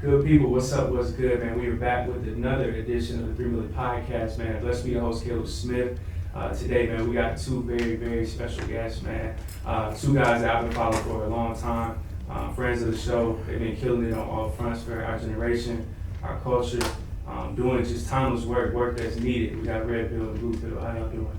Good people, what's up, what's good, man? We are back with another edition of the 3 Milli Podcast, man. Blessed be the host, Caleb Smith. Today, man, we got two very, very special guests, man. Two guys that I've been following for a long time. Friends of the show. They've been killing it on all fronts for our generation, our culture, doing just timeless work that's needed. We got Red Pill and Blue Pill. How y'all doing?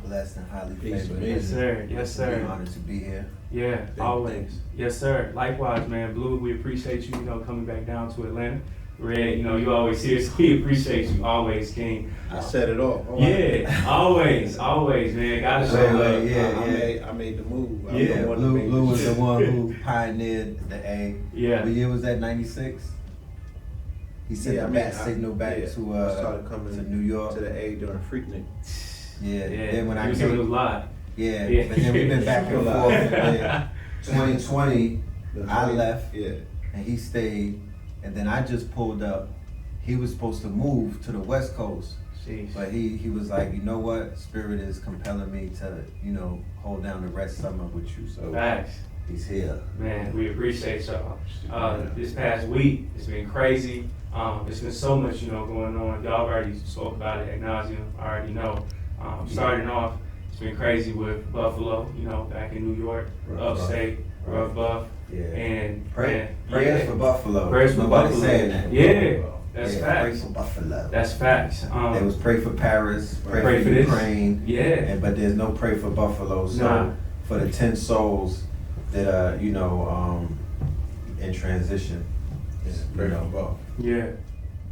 Blessed and highly favored. Yes, sir. Yes, sir. I'm honored to be here. Yeah, always. Yes, sir. Likewise, man. Blue, we appreciate you, coming back down to Atlanta. Red, you always here, so we appreciate you always, King. I said it all. Yeah, always, man. Gotta show love. I made the move. Blue was the one who pioneered the A. Yeah. What year was that, 96? He sent the bat signal back to started coming to New York. To the A during Freaknik. Yeah. Then when I came, it was live. Yeah, but then we've been back and forth. Yeah. 2020, I left, and he stayed, and then I just pulled up. He was supposed to move to the West Coast, but he was like, you know what? Spirit is compelling me to, hold down the rest summer with you. So Facts. He's here. Man, we appreciate y'all. This past week, it's been crazy. There's been so much, going on. Y'all already spoke about it ad nauseum. I already know. Starting off, it's been crazy with Buffalo, back in New York, upstate, rough Buff. Yeah. And prayers for Buffalo. Prayers for Nobody Buffalo. saying that. Yeah, that's facts. Pray for Buffalo. That's facts. There was pray for Paris, pray for this. Ukraine. Yeah. But there's no pray for Buffalo. So for the 10 souls that are, in transition. Pray for Buff.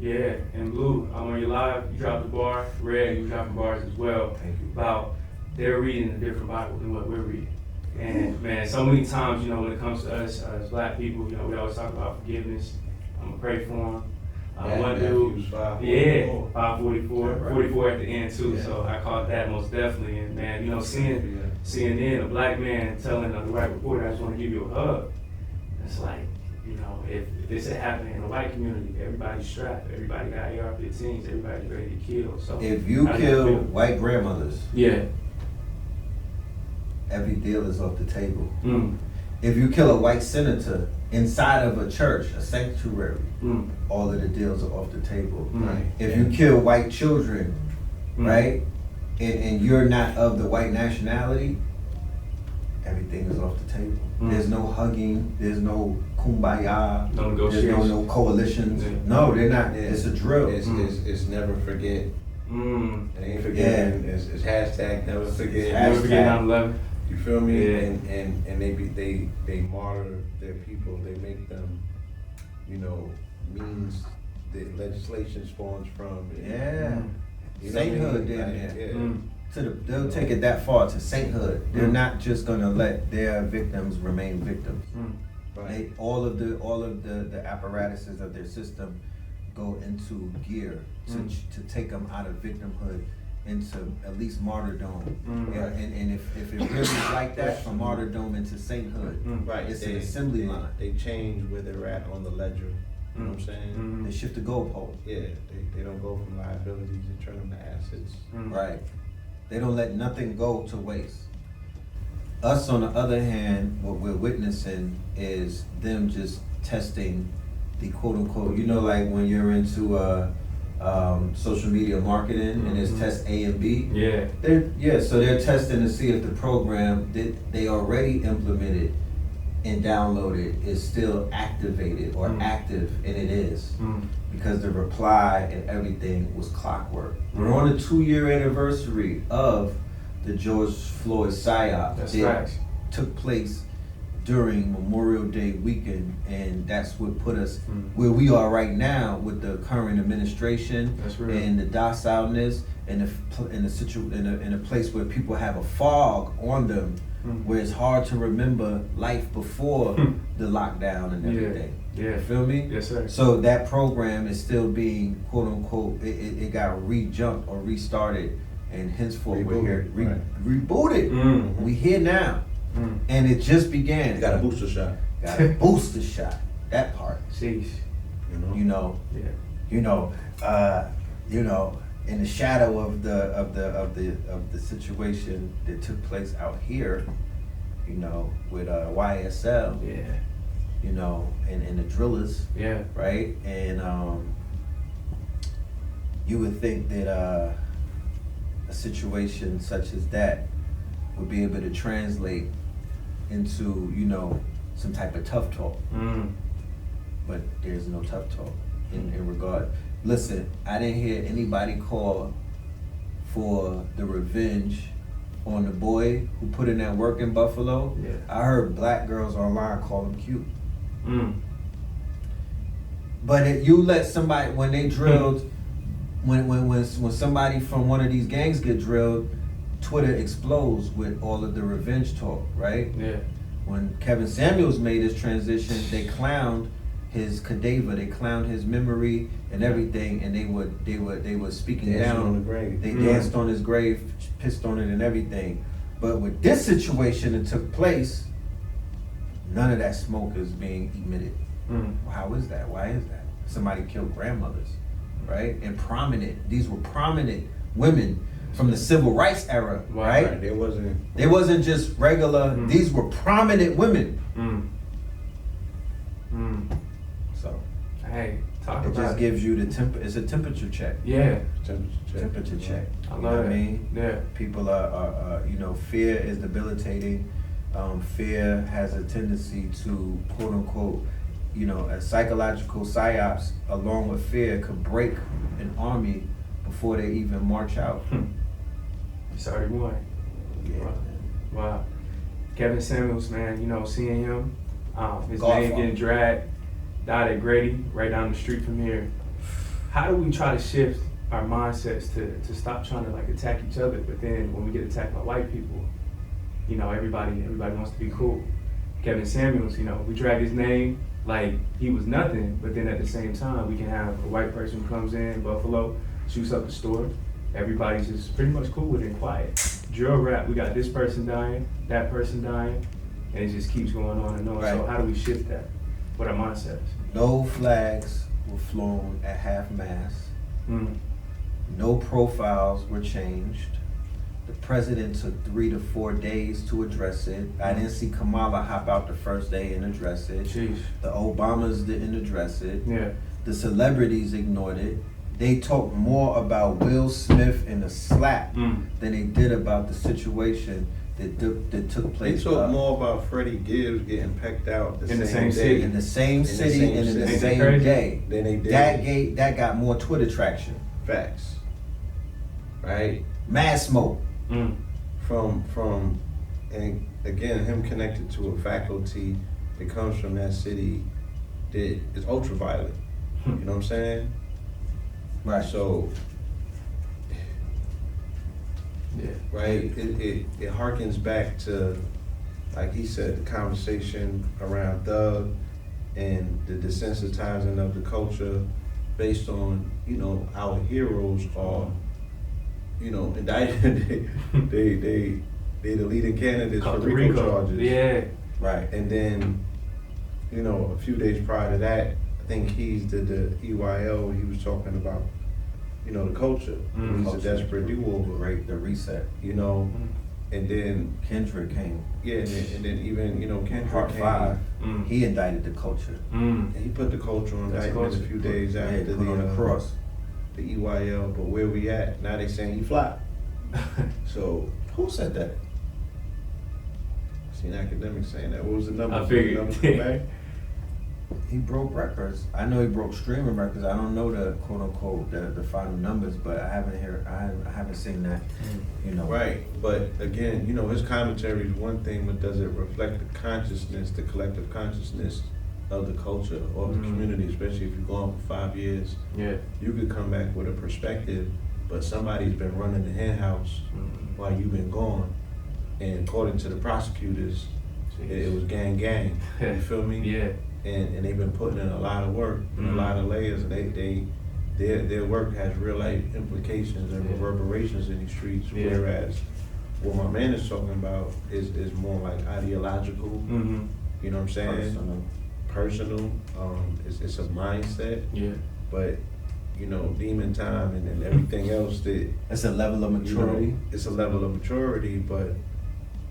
Yeah, and Blue, on your live, you dropped the bar. Red, you dropped the bars as well. Thank you. About they're reading a different Bible than what we're reading. And man, so many times, when it comes to us as black people, we always talk about forgiveness. I'm gonna pray for them. One dude, 544, 44 at the end too. Yeah. So I caught that most definitely. And man, seeing CNN, a black man telling the white reporter, I just want to give you a hug. It's like, if this had happened in the white community, everybody's strapped, everybody got AR-15s, everybody's ready to kill. So if you kill white grandmothers, every deal is off the table. If you kill a white senator inside of a church, a sanctuary, all of the deals are off the table. If you kill white children, right, and you're not of the white nationality, everything is off the table. There's no hugging, there's no kumbaya, no negotiations, there's no coalitions. No, they're not. It's a drill. It's never forget. It ain't forgetting. It's hashtag never forget. Never forget 9/11. You feel me? Yeah. And they martyr their people. They make them, means the legislation spawns from. Sainthood there. They'll take it that far to sainthood. They're not just gonna let their victims remain victims. Right. All of the apparatuses of their system go into gear to take them out of victimhood into at least martyrdom. And if it really is like that, from martyrdom into sainthood, it's an assembly line. They change where they're at on the ledger. You know what I'm saying? They shift the goalpost. Yeah, they don't go from liabilities, they turn them to assets. Right. They don't let nothing go to waste. Us, on the other hand, what we're witnessing is them just testing the quote unquote, like when you're into social media marketing and there's test A and B. So they're testing to see if the program that they already implemented and downloaded is still activated or active, and it is. Because the reply and everything was clockwork. We're on the 2-year anniversary of the George Floyd Psyops that took place during Memorial Day weekend, and that's what put us where we are right now with the current administration and the docileness and in a place where people have a fog on them, where it's hard to remember life before the lockdown and everything. You feel me? Yes, sir. So that program is still being, quote unquote, it got re-jumped or restarted, and henceforth we're here, rebooted. We here now. And it just began. You got a booster shot. Got a booster shot. That part. Sheesh. In the shadow of the situation that took place out here, with YSL. you know, and the drillers. Yeah. Right? And you would think that a situation such as that would be able to translate into, you know, some type of tough talk. But there's no tough talk in regard. Listen, I didn't hear anybody call for the revenge on the boy who put in that work in Buffalo. Yeah. I heard black girls online call him cute. But you let somebody, when they drilled, when somebody from one of these gangs get drilled, Twitter explodes with all of the revenge talk, right? Yeah. When Kevin Samuels made his transition, they clowned his cadaver, they clowned his memory and everything, and they were speaking danced down on the grave. They danced on his grave, pissed on it and everything. But with this situation that took place, none of that smoke is being emitted. How is that? Why is that? Somebody killed grandmothers, right? And these were prominent women from the civil rights era, right? They wasn't just regular, these were prominent women. So, hey, talk it about just gives you the it's a temperature check. Yeah. Temperature check. I You love know what it. I mean? Yeah. People are you know, fear is debilitating. Fear has a tendency to, quote unquote, you know, a psychological psyops along with fear could break an army before they even march out. It's already won. Yeah. Wow. Kevin Samuels, man, you know, seeing him, his Godfather. name getting dragged, died at Grady, right down the street from here. How do we try to shift our mindsets to stop trying to like attack each other, but then when we get attacked by white people, you know, everybody wants to be cool. Kevin Samuels, you know, we drag his name like he was nothing, but then at the same time, we can have a white person who comes in Buffalo, shoots up the store. Everybody's just pretty much cool with it and quiet. Drill rap, we got this person dying, that person dying, and it just keeps going on and on. Right. So how do we shift that? What our mindsets? No flags were flown at half mast. No profiles were changed. The president took 3 to 4 days to address it. I didn't see Kamala hop out the first day and address it. Jeez. The Obamas didn't address it. Yeah. The celebrities ignored it. They talked more about Will Smith and the slap than they did about the situation that took place. They talked more about Freddie Gibbs getting pecked out In the same city. in the same city and in the Ain't that same crazy? day. Then they did. That got more Twitter traction. Facts. Right? Mass smoke. From and again, him connected to a faculty that comes from that city that is ultraviolet. You know what I'm saying? Right. So, Yeah. right, it harkens back to, like he said, the conversation around Thug and the desensitizing of the culture based on, you know, our heroes are, you know, indicted. they the leading candidates for RICO charges. Yeah. Right. And then, you know, a few days prior to that, I think he's the EYL, he was talking about, you know, the culture. He's a desperate do-over. Right, the reset. You know, and then, Kendrick came. yeah, and then even, you know, Kendrick Part came. 5. He indicted the culture. And he put the culture on That's indictment a culture. few days Yeah, after put on the cross. the EYL, but where we at? Now they saying he flopped. So, Who said that? seen academics saying that. What was the number? I figured. The numbers come back? He broke records. I know he broke streaming records. I don't know the quote unquote the final numbers, but I haven't seen that. You know. Right, but again, you know, his commentary is one thing, but does it reflect the consciousness, the collective consciousness of the culture or the community, especially if you're gone for 5 years? Yeah. You could come back with a perspective, but somebody's been running the hen house while you've been gone, and according to the prosecutors, it was gang. You feel me? Yeah. And they've been putting in a lot of work and a lot of layers, and their work has real life implications and reverberations in these streets. Yeah. Whereas what my man is talking about is more like ideological. You know what I'm saying? Personal. It's a mindset. Yeah. But you know, demon time and everything else that It's a level of maturity. you know, it's a level of maturity, but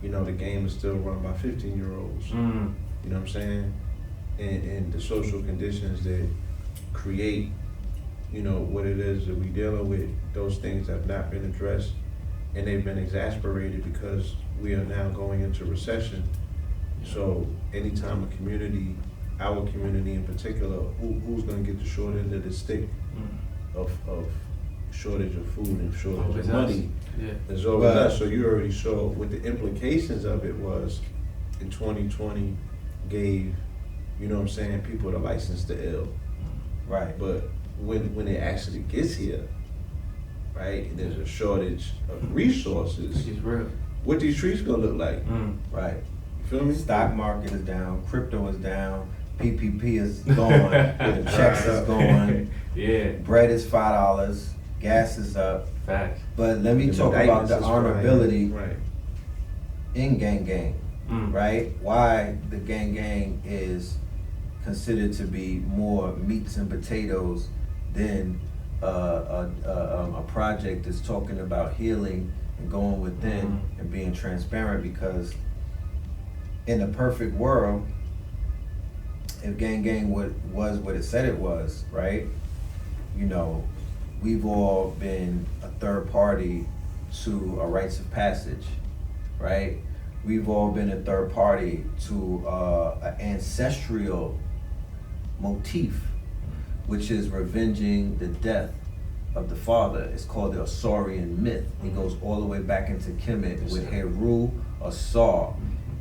you know, the game is still run by 15-year-olds. You know what I'm saying? and the social conditions that create, you know, what it is that we dealing with, those things have not been addressed, and they've been exacerbated because we are now going into recession. So anytime a community, our community in particular, who's gonna get the short end of the stick of shortage of food and shortage of money? Yeah. It's always us. So you already saw what the implications of it was in 2020 gave, you know what I'm saying, people the license to ill. Right. But when it actually gets here, right, and there's a shortage of resources, Which is real. what these streets gonna look like? Right. You feel me? Stock market is down, crypto is down, PPP is gone, the checks is gone, Yeah. bread is $5, gas is up. Facts. But let me The talk about the indictments is flying. honorability Right. in gang, right? Why the gang is considered to be more meats and potatoes than a project that's talking about healing and going within and being transparent. Because in a perfect world, if gang was what it said it was, right? You know, we've all been a third party to a rites of passage, right? We've all been a third party to an ancestral motif, which is revenging the death of the father. It's called the Asaurian myth. It goes all the way back into Kemet with Heru Asar.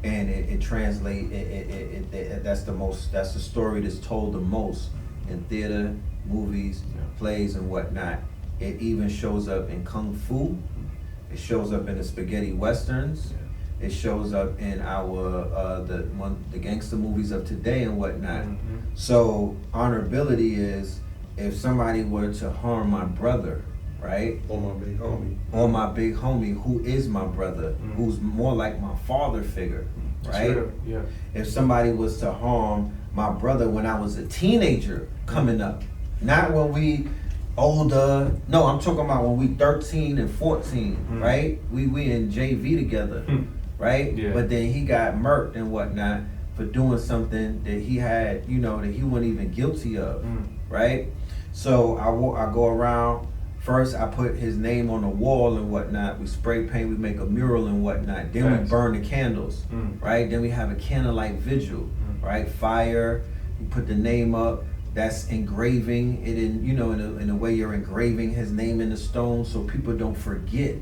And it translates, that's the story that's told the most in theater, movies, plays and whatnot. It even shows up in Kung Fu. It shows up in the spaghetti westerns. It shows up in our the gangster movies of today and whatnot. So honorability is if somebody were to harm my brother, right? Or my big homie. Or my big homie, who is my brother, who's more like my father figure, right? Sure. Yeah. If somebody was to harm my brother when I was a teenager coming up, not when we older, no, I'm talking about when we 13 and 14, right? We in JV together, right? Yeah. But then he got murked and whatnot for doing something that he had, you know, that he wasn't even guilty of, right? So I go around. First, I put his name on the wall and whatnot. We spray paint, we make a mural and whatnot. Then we burn the candles, right? Then we have a candlelight vigil, right? Fire, you put the name up. That's engraving it in, you know, in a way you're engraving his name in the stone so people don't forget,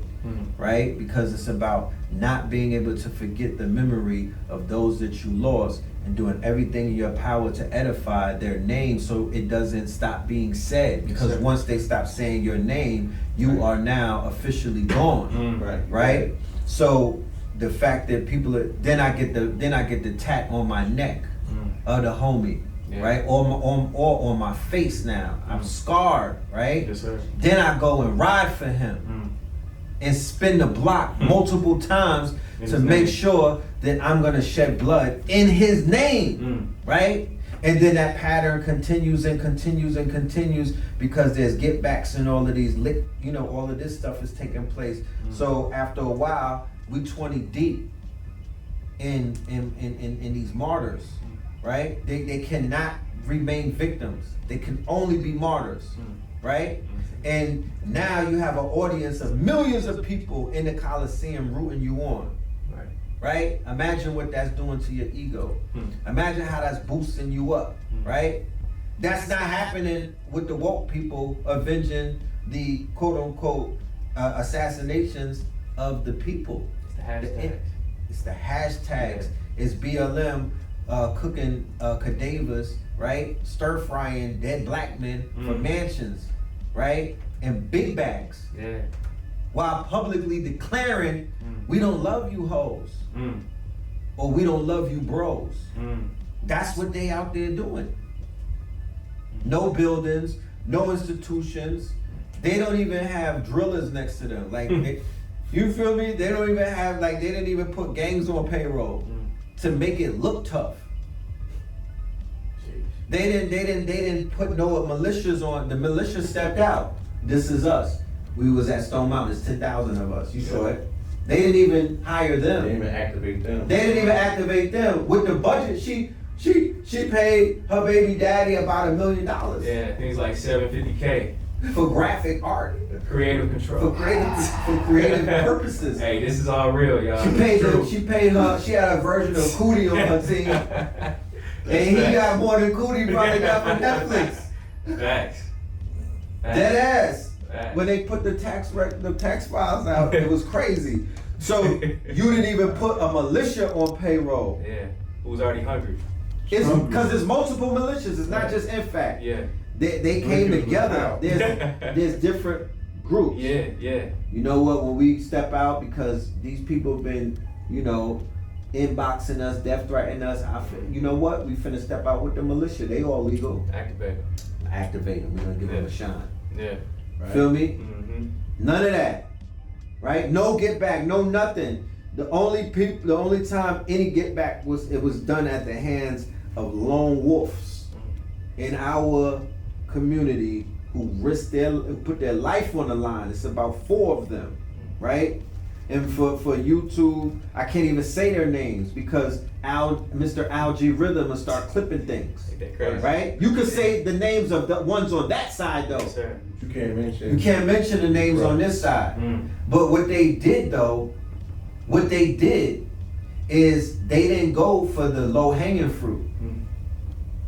right? Because it's about not being able to forget the memory of those that you lost and doing everything in your power to edify their name so it doesn't stop being said. Because once they stop saying your name, you are now officially gone, right? So the fact that people are, then I get the tat on my neck of the homie. Yeah. Right, or on my face now. I'm scarred, right? Yes, sir. Then I go and ride for him and spin the block multiple times to make sure that I'm gonna shed blood in his name, right? And then that pattern continues and continues and continues because there's get backs and all of these, you know, all of this stuff is taking place. So after a while, we 20 deep in these martyrs. Right? They cannot remain victims. They can only be martyrs, right? And now you have an audience of millions of people in the Coliseum rooting you on, right? Imagine what that's doing to your ego. Imagine how that's boosting you up, right? That's not happening with the woke people avenging the quote unquote assassinations of the people. It's the hashtags. It's the hashtags. It's BLM. Cooking cadavers, right? Stir frying dead black men for mansions, right? And big bags. Yeah. While publicly declaring, we don't love you hoes. Or we don't love you bros. That's what they out there doing. No buildings, no institutions. They don't even have drillers next to them. Like, you feel me? They don't even have, like, they didn't even put gangs on payroll to make it look tough. They didn't put no militias on. The militia stepped out. This is us. We was at Stone Mountain. There's 10,000 of us. You saw it. They didn't even hire them. They didn't even activate them. They didn't even activate them. With the budget, she she paid her baby daddy about $1 million. Yeah, things like $750K. For graphic art. Creative control. For creative purposes. Hey, this is all real, y'all. She had a version of Cootie on her team. And he got more than Cootie probably got from Netflix. Facts. Dead ass. Facts. When they put the tax files out, it was crazy. So you didn't even put a militia on payroll. Yeah, who was already hungry. It's because there's multiple militias. It's not just InFact. Yeah. They came together. There's different groups. Yeah, yeah. You know what? When we step out, because these people have been, inboxing us, death threatening us. You know what? We finna step out with the militia. They all legal. Activate them. We're gonna give them a shine. Yeah. Right. Feel me? Mm-hmm. None of that. Right? No get back. No nothing. The only time any get back was done at the hands of lone wolves in our community who put their life on the line. It's about 4 of them, right? And for YouTube, I can't even say their names because Mr. Algae Rhythm will start clipping things, right? You can say the names of the ones on that side though. Yes, sir. You can't mention the names on this side. But what they did is they didn't go for the low hanging fruit.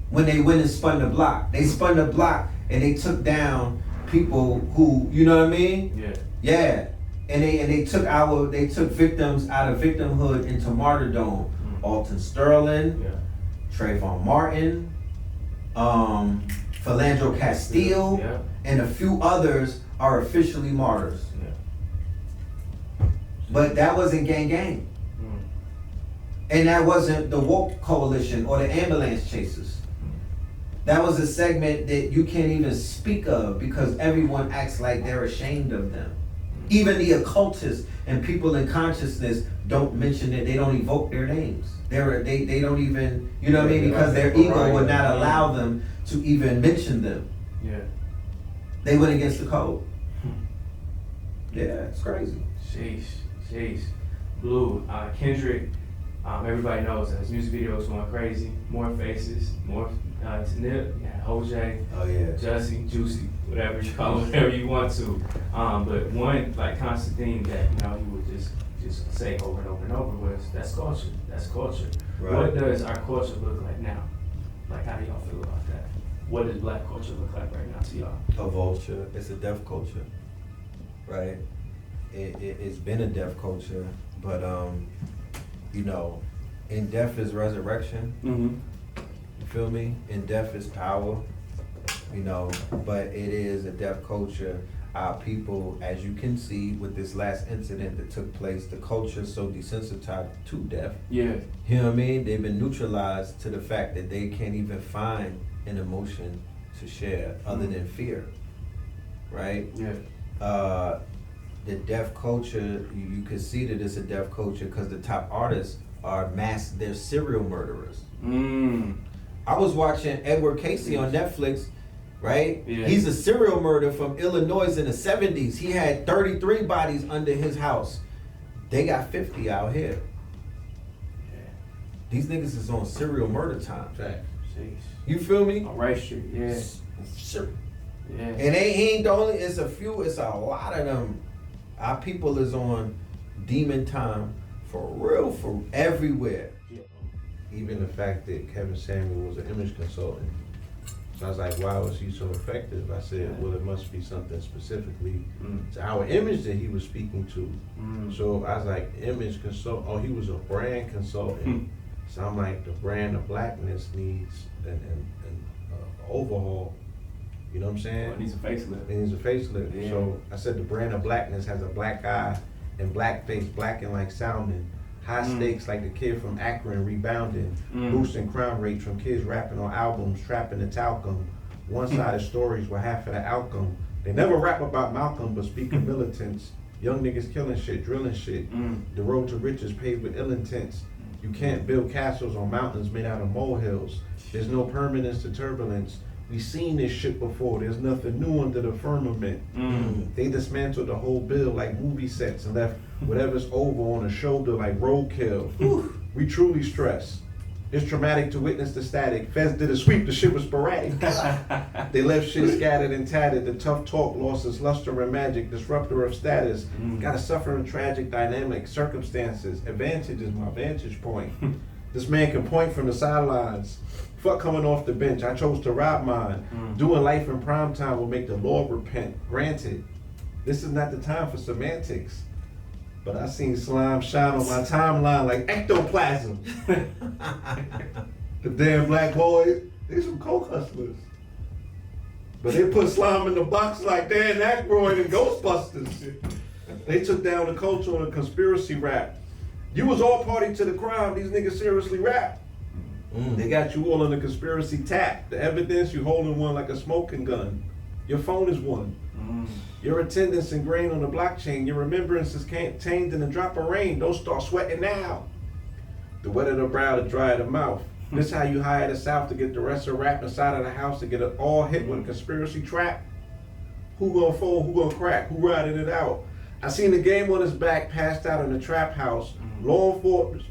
When they went and spun the block, they spun the block and they took down people who, you know what I mean? Yeah. Yeah. And they took victims out of victimhood into martyrdom. Alton Sterling, Trayvon Martin, Philandro Castile, and a few others are officially martyrs. But that wasn't gang. And that wasn't the Woke Coalition or the ambulance chasers. That was a segment that you can't even speak of because everyone acts like they're ashamed of them. Even the occultists and people in consciousness don't mention it. They don't evoke their names. They don't even, you know what I mean? Because their ego would not allow them to even mention them. Yeah. They went against the code. Yeah, it's crazy. Sheesh. Blue, Kendrick, everybody knows that his music videos going crazy. More faces, more Nip, OJ, Jussie, Juicy, whatever you call it, whatever you want to. But one constant theme that he would just say over and over and over was that's culture. Right. What does our culture look like now? Like, how do y'all feel about that? What does black culture look like right now to y'all? A vulture. It's a deaf culture, right? It's been a deaf culture, but in death is resurrection. You feel me? In death is power. But it is a deaf culture. Our people, as you can see with this last incident that took place, the culture is so desensitized to death. Yeah. You know what I mean? They've been neutralized to the fact that they can't even find an emotion to share other than fear. Right? Yeah. The deaf culture, you can see that it's a deaf culture because the top artists are they're serial murderers. I was watching Edward Casey on Netflix, right? Yeah. He's a serial murderer from Illinois in the 70s. He had 33 bodies under his house. They got 50 out here. Yeah. These niggas is on serial murder time. Right. You feel me? On Rice Street, yeah. Sure. Yeah. And he ain't the only, it's a lot of them. Our people is on demon time for real, for everywhere. Yeah. Even the fact that Kevin Samuel was an image consultant. So I was like, why was he so effective? I said, well, it must be something specifically to our image that he was speaking to. So I was like, image consultant, oh, he was a brand consultant. So I'm like, the brand of blackness needs an overhaul. You know what I'm saying? Well, it needs a facelift. It needs a facelift. Yeah. So I said the brand of blackness has a black eye and black face, blacking like sounding. High stakes like the kid from Akron rebounding. Boosting crime rates from kids rapping on albums, trapping the talcum. One-sided stories were half of the outcome. They never rap about Malcolm, but speak of militants. Young niggas killing shit, drilling shit. The road to riches paved with ill intents. You can't build castles on mountains made out of molehills. There's no permanence to turbulence. We seen this shit before. There's nothing new under the firmament. They dismantled the whole bill like movie sets and left whatever's over on the shoulder like roadkill. We truly stress. It's traumatic to witness the static. Feds did a sweep, the shit was sporadic. They left shit scattered and tattered. The tough talk lost its luster and magic. Disruptor of status. Gotta suffer in tragic dynamic circumstances. Advantage is my vantage point. This man can point from the sidelines. Fuck coming off the bench. I chose to rob mine. Doing life in prime time will make the Lord repent. Granted, this is not the time for semantics. But I seen slime shine on my timeline like ectoplasm. The damn black boys, they some coke hustlers. But they put slime in the box like Dan Aykroyd and Ghostbusters. They took down the culture on a conspiracy rap. You was all party to the crime, these niggas seriously rap. They got you all in a conspiracy tap. The evidence, you holding one like a smoking gun. Your phone is one. Your attendance ingrained on the blockchain. Your remembrance is contained in a drop of rain. Don't start sweating now. The wetter the brow, the drier the mouth. This how you hire the South to get the rest of rap inside of the house to get it all hit with a conspiracy trap. Who gonna fold? Who gonna crack? Who riding it out? I seen the game on his back, passed out in the trap house. Law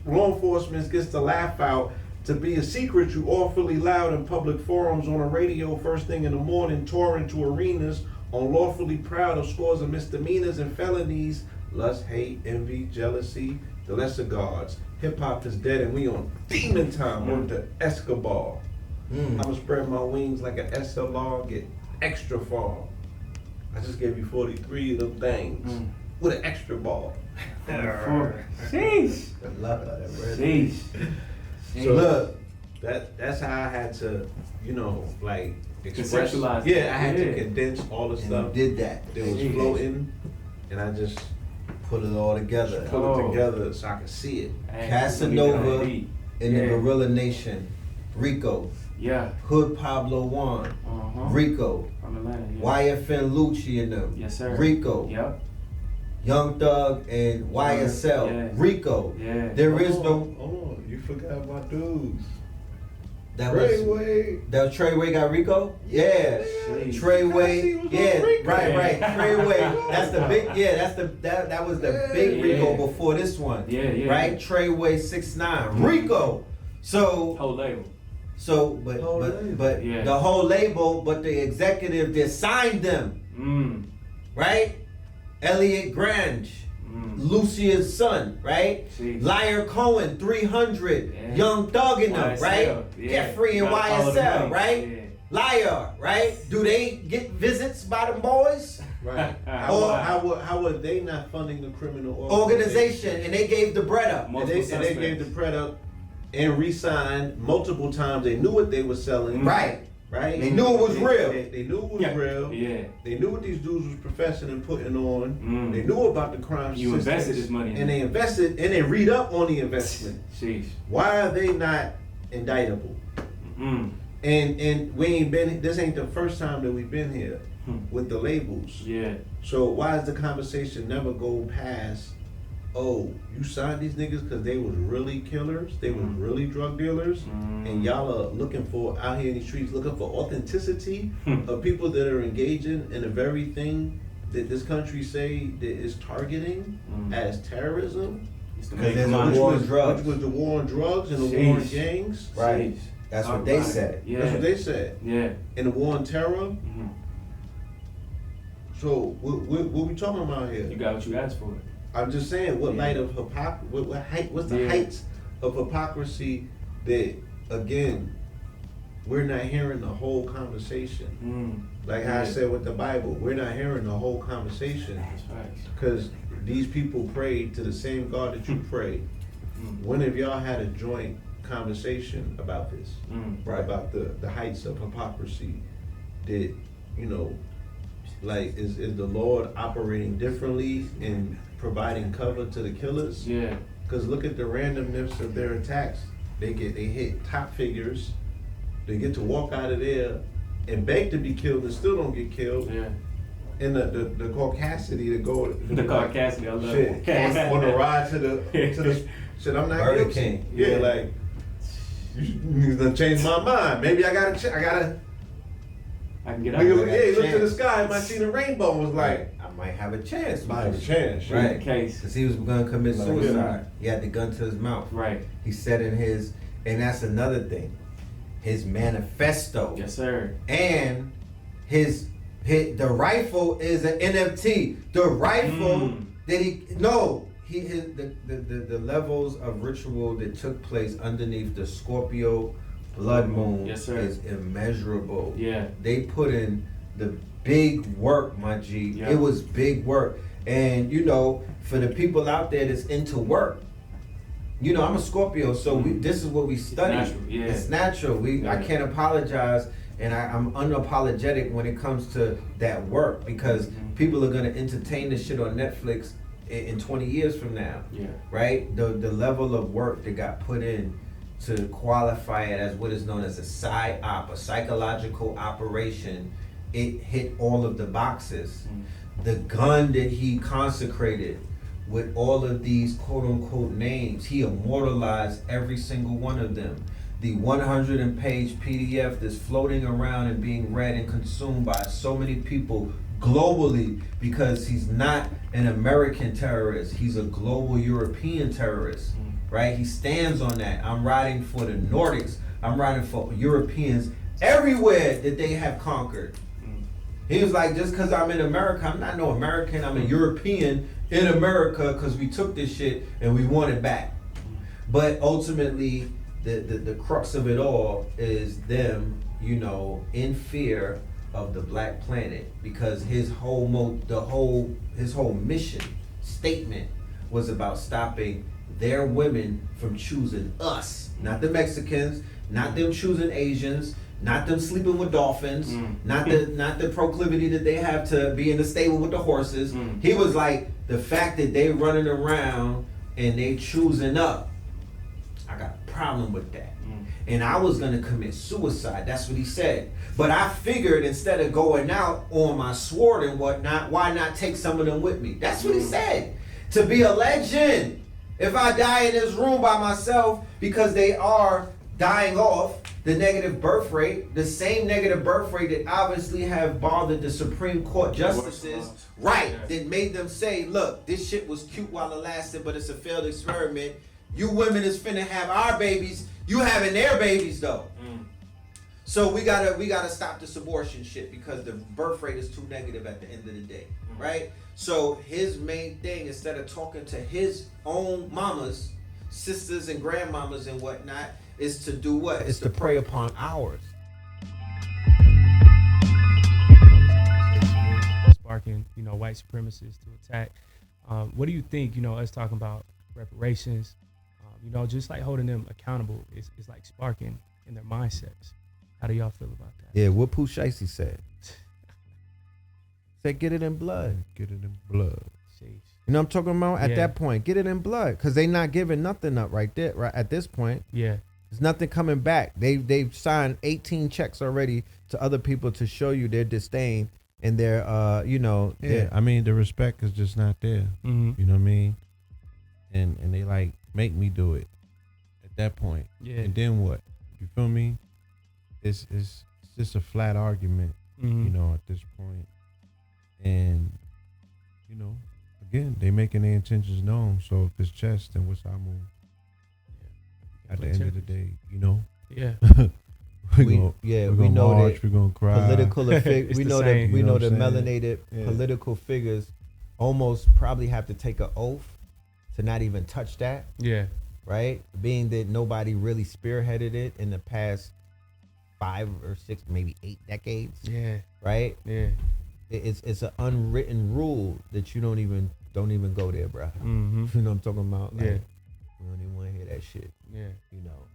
enforcement gets to laugh out. To be a secret, you awfully loud in public forums on the radio first thing in the morning, touring to arenas, unlawfully proud of scores of misdemeanors and felonies, lust, hate, envy, jealousy, the lesser gods. Hip hop is dead and we on demon time on the Escobar. I'ma spread my wings like an SLR, get extra far. I just gave you 43 of them things with an extra ball. Sheesh. I love that. Sheesh. So look, that's how I had to, like express. Conceptualize. Yeah, I had to condense all the And stuff you did that. that was floating, and I just Put it all together. put it together so I could see it. Casanova in the Gorilla Nation, Rico, Yeah. Hood Pablo Juan, Rico, From Atlanta. Yeah. YFN Lucci and them, Yes, sir. Rico, Yep. Young Thug and YSL, Yeah. Rico. Yeah. There is no Oh, you forgot my dudes. that was Treyway. that Treyway got Rico. Yeah, Jeez. Treyway. Yeah, Rico. right. Treyway. That's the big. Yeah, that's the that was the big Rico Yeah. before this one. Yeah. Right. Treyway 6ix9ine. Rico. So. Whole label. But Whole label. but Yeah. the whole label, but the executive that signed them, right? Elliot Grange, Lucia's son, right? Jeez. Liar Cohen, 300, Yeah. Young Thug in them, YSL, right? yeah. Jeffrey and Gotta follow the YSL, money. right? Yeah. Liar, right? Do they get visits by them boys? Right. Or- How were they not funding the criminal Organization, and they gave the bread up. And they gave the bread up and re-signed multiple times. They knew what they were selling. Right. Right. They knew it was real. They knew it was real. Yeah. They knew what these dudes was professing and putting on. They knew about the crime You statistics. invested this money in and it. they invested and they read up on the investment. Sheesh. Why are they not indictable? And we ain't been. This ain't the first time that we've been here with the labels. Yeah. So why does the conversation never go past? Oh, you signed these niggas because they was really killers, they was really drug dealers, and y'all are looking for out here in the streets looking for authenticity of people that are engaging in the very thing that this country say that is targeting as terrorism. Because there's a war on drugs. Which was the war on drugs and the war on Sheesh. gangs. Right. Sheesh. That's Talk what they about it. said. Yeah. That's what they said. Yeah. And the war on terror. So what we talking about here? You got what you asked for. I'm just saying, what Yeah. light of hypocrisy, what's the heights of hypocrisy that, again, we're not hearing the whole conversation. Like how I said with the Bible, we're not hearing the whole conversation. That's facts. Because these people prayed to the same God that you pray. When have y'all had a joint conversation about this? Right. About the heights of hypocrisy that, like, is the Lord operating differently in providing cover to the killers? Yeah. Because look at the randomness of their attacks. They hit top figures. They get to walk out of there and beg to be killed and still don't get killed. Yeah. And the caucasity to go The Caucasian, I love shit it. on the ride to the shit. I'm not Burger guilty. King. Yeah, like you done changed my mind. Maybe I gotta. I can get out Nigga, of yeah, he looked to the chance. sky and might see the rainbow and was like, I might have a chance. might have a chance. Right. Case. Because he was going to commit Like, suicide. He had the gun to his mouth. Right. He said in his And that's another thing. His manifesto. Yes, sir. And the rifle is an NFT. The rifle that the levels of ritual that took place underneath the Scorpio blood moon yes, sir. is immeasurable. Yeah. They put in the big work, my G. Yeah. It was big work. And you know, for the people out there that's into work, you know, I'm a Scorpio, so this is what we study. It's natural. Yeah. It's natural. I can't apologize, and I'm unapologetic when it comes to that work, because people are gonna entertain this shit on Netflix in 20 years from now. Yeah. Right? The level of work that got put in to qualify it as what is known as a Psyop, a psychological operation, it hit all of the boxes. The gun that he consecrated with all of these quote-unquote names, he immortalized every single one of them. The 100-page PDF that's floating around and being read and consumed by so many people globally, because he's not an American terrorist, he's a global European terrorist, right? He stands on that. I'm riding for the Nordics, I'm riding for Europeans everywhere that they have conquered. He was like, just because I'm in America, I'm not no American, I'm a European in America, because we took this shit and we want it back. But ultimately, the crux of it all is them, you know, in fear of the black planet, because his whole mission statement was about stopping their women from choosing us, not the Mexicans, not them choosing Asians, not them sleeping with dolphins, not the proclivity that they have to be in the stable with the horses. He was like, the fact that they running around and they choosing up, I got a problem with that. And I was gonna commit suicide. That's what he said. But I figured, instead of going out on my sword and whatnot, why not take some of them with me? That's what he said. To be a legend. If I die in this room by myself, because they are dying off the negative birth rate, the same negative birth rate that obviously have bothered the Supreme Court justices, right, that made them say, look, this shit was cute while it lasted, but it's a failed experiment. You women is finna have our babies, you having their babies though. So we gotta stop this abortion shit, because the birth rate is too negative at the end of the day, right? So his main thing, instead of talking to his own mamas, sisters and grandmamas and whatnot, is to do what? It's to prey upon ours. Sparking, you know, white supremacists to attack. What do you think, you know, us talking about reparations, you know, just like holding them accountable is like sparking in their mindsets? How do y'all feel about that? Yeah, what Pooh Shiesty said. Said get it in blood. Get it in blood. Sheesh. You know what I'm talking about? At that point, get it in blood. Because they not giving nothing up right there, right at this point. Yeah. There's nothing coming back. They've signed 18 checks already to other people to show you their disdain and their you know. Yeah, I mean, the respect is just not there. You know what I mean? And they like make me do it at that point. Yeah. And then what? You feel me? It's just a flat argument, you know, at this point. And, you know, again, they making their intentions known. So if it's chess, then what's our move? At the end of the day, you know. Yeah. we know march, that we're gonna cry. Political we know that we know the melanated political figures almost probably have to take an oath to not even touch that. Yeah. Right? Being that nobody really spearheaded it in the past 5 or 6, maybe 8 decades. Yeah. Right? Yeah. It's an unwritten rule that you don't even go there, bro. You know what I'm talking about? Like, yeah. We don't even want to hear that shit. Yeah. You know.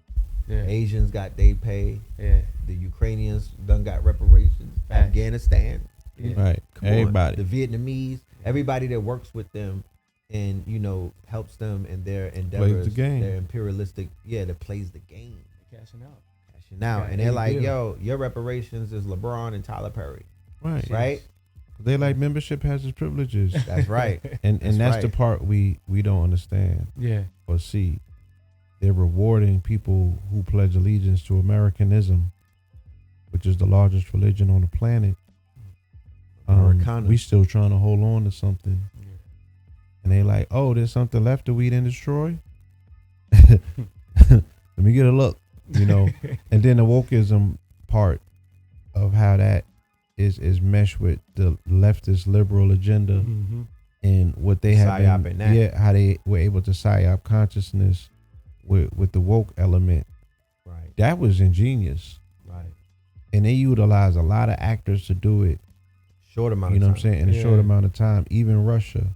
Yeah. Asians got they pay. Yeah. The Ukrainians done got reparations. Afghanistan. Yeah. Right. Come everybody. On. The Vietnamese. Everybody that works with them and, you know, helps them in their endeavors. Plays the game. Their imperialistic, that plays the game. Cashing out. Now, and they're like, yo, your reparations is LeBron and Tyler Perry. Right? They like membership has its privileges. That's right. And that's the part we don't understand. Yeah. Or see. They're rewarding people who pledge allegiance to Americanism, which is the largest religion on the planet. We still trying to hold on to something. Yeah. And they like, oh, there's something left that we didn't destroy? Let me get a look. you know. And then the wokeism part of how that is meshed with the leftist liberal agenda Mm-hmm. and what they have Psyoping that. how they were able to psyop consciousness with the woke element. Right. That was ingenious. Right. And they utilize a lot of actors to do it, Short amount you know of what I'm time. saying, in a Yeah. short amount of time. Even Russia,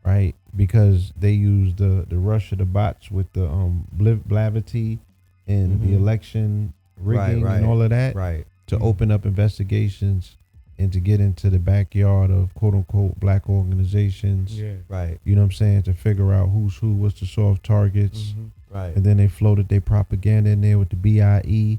right? Because they use the Russia, the bots with the blavity and the Mhm. election rigging Right. and all of that Right. to open up investigations and to get into the backyard of quote unquote black organizations. Yeah. Right. You know what I'm saying? To figure out who's who, what's the soft targets. Mhm. Right. And then they floated their propaganda in there with the BIE,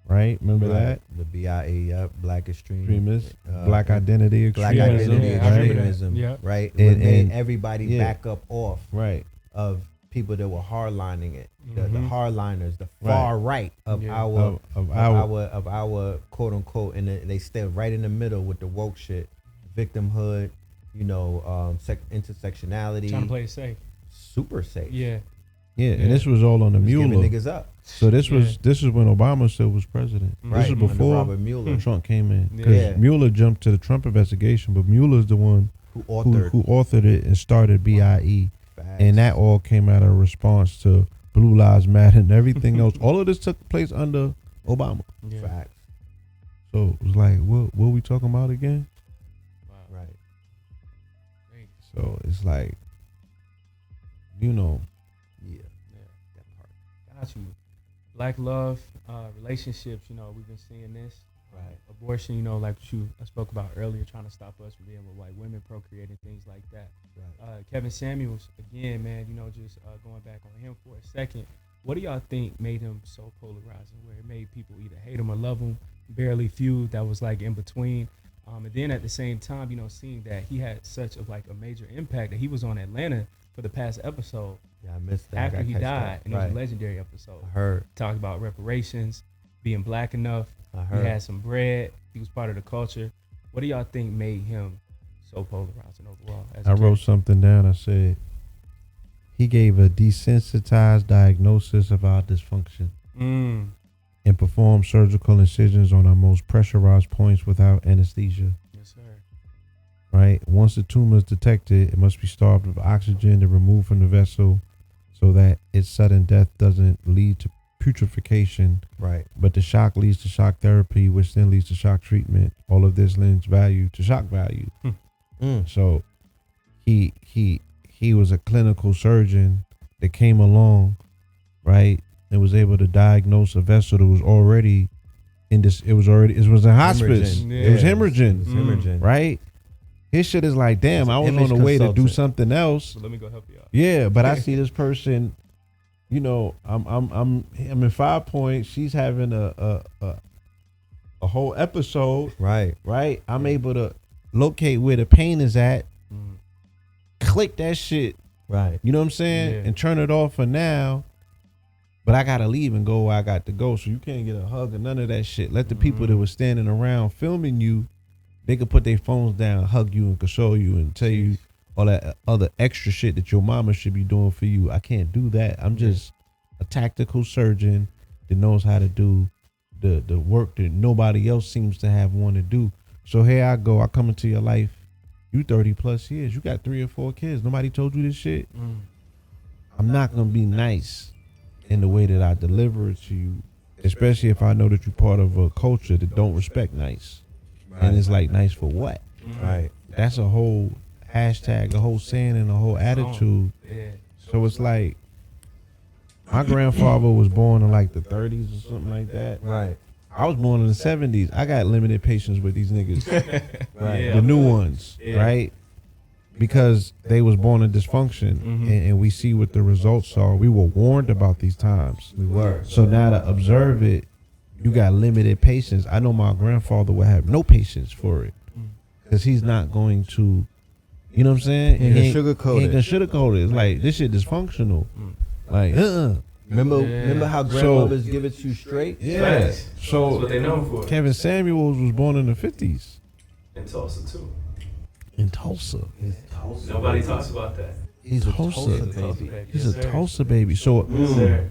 right? Remember that? The BIE, Black Extremists, uh, black identity Black extremism. identity Yeah, I remember that. extremism. Yeah. Right. And- What made and- everybody yeah. back up off Right. of people that were hardlining it. The Mhm. hardliners, the Right. far right of Yeah. our quote unquote, and they stay right in the middle with the woke shit, victimhood, intersectionality, Trying to play it safe. super safe. Yeah. Yeah, Yeah. and this was all on the Just giving Mueller. niggas up. So this was Yeah. this is when Obama still was president. Right. This is Under before Robert Mueller, Trump came in. Because Yeah. Mueller jumped to the Trump investigation, but Mueller's the one who who authored authored it and started BIE. facts. And that all came out of a response to Blue Lives Matter and everything else. All of this took place under Obama. Yeah. facts. So it was like, what we talking about again? Wow. Right. Great. So it's like, you know, Yeah. Yeah. That part. Got you. Black love, relationships, we've been seeing this. Right. Abortion, like I spoke about earlier, trying to stop us from being with white women, procreating, things like that. Right. Kevin Samuels, again, man, just going back on him for a second. What do y'all think made him so polarizing, where it made people either hate him or love him, barely few that was like in between? And then at the same time, seeing that he had such a major impact that he was on Atlanta for the past episode Yeah, I missed that. after I he catch died, that. and it was Right. a legendary episode. I heard. Talked about reparations, being black enough. I He heard. had some bread. He was part of the culture. What do y'all think made him so polarizing overall? As a I wrote character? something down. I said, he gave a desensitized diagnosis of our dysfunction Mm. and performed surgical incisions on our most pressurized points without anesthesia. Yes, sir. Right? Once the tumor is detected, it must be starved of oxygen and removed from the vessel so that its sudden death doesn't lead to putrefaction. Right. But the shock leads to shock therapy, which then leads to shock treatment. All of this lends value to shock value. So he was a clinical surgeon that came along, right, and was able to diagnose a vessel that was already in this. It was in hospice. Hemorrhaging. It was Yeah. hemorrhaging, It was hemorrhaging. right? His shit is like, damn, He's I was an on the image way to do consultant. something else. So let me go help you out. Yeah, but I see this person, I'm in 5 Points. She's having a whole episode, Right. right? I'm able to locate where the pain is at, Mm. click that shit, Right. you know what I'm saying, Yeah. and turn it off for now. But I gotta leave and go where I got to go, so you can't get a hug or none of that shit. Let the people that were standing around filming you, they could put their phones down, hug you, and console you, and tell you all that other extra shit that your mama should be doing for you. I can't do that. I'm just a tactical surgeon that knows how to do the work that nobody else seems to have want to do. So here I go. I come into your life. You 30 plus years. You got 3 or 4 kids. Nobody told you this shit. Mm. I'm not gonna be nice in the way that I deliver it to you, especially if I know that you're part of a culture that don't respect nice. And it's like, nice for what? Right. That's a whole hashtag, a whole saying, and a whole attitude. Yeah. So it's like, my grandfather was born in like the 30s or something like that. Right. I was born in the 70s. I got limited patience with these niggas, Right. Yeah. the new ones, Yeah. right? Because they was born in dysfunction, and we see what the results are. We were warned about these times. We were. So now to observe it, you got limited patience. I know my grandfather would have no patience for it, because he's not going to, you know what I'm saying? He ain't gonna sugarcoat He ain't it. gonna sugarcoat it. It's like, this shit dysfunctional. Like, Remember how grandmothers give it to you straight? yeah. Facts. That's So what they known for. Kevin Samuels was born in the 50s In Tulsa too. in Tulsa. Nobody talks about that. He's a Tulsa Tulsa baby. He's Yes, a sir. Tulsa baby. So Yes, sir.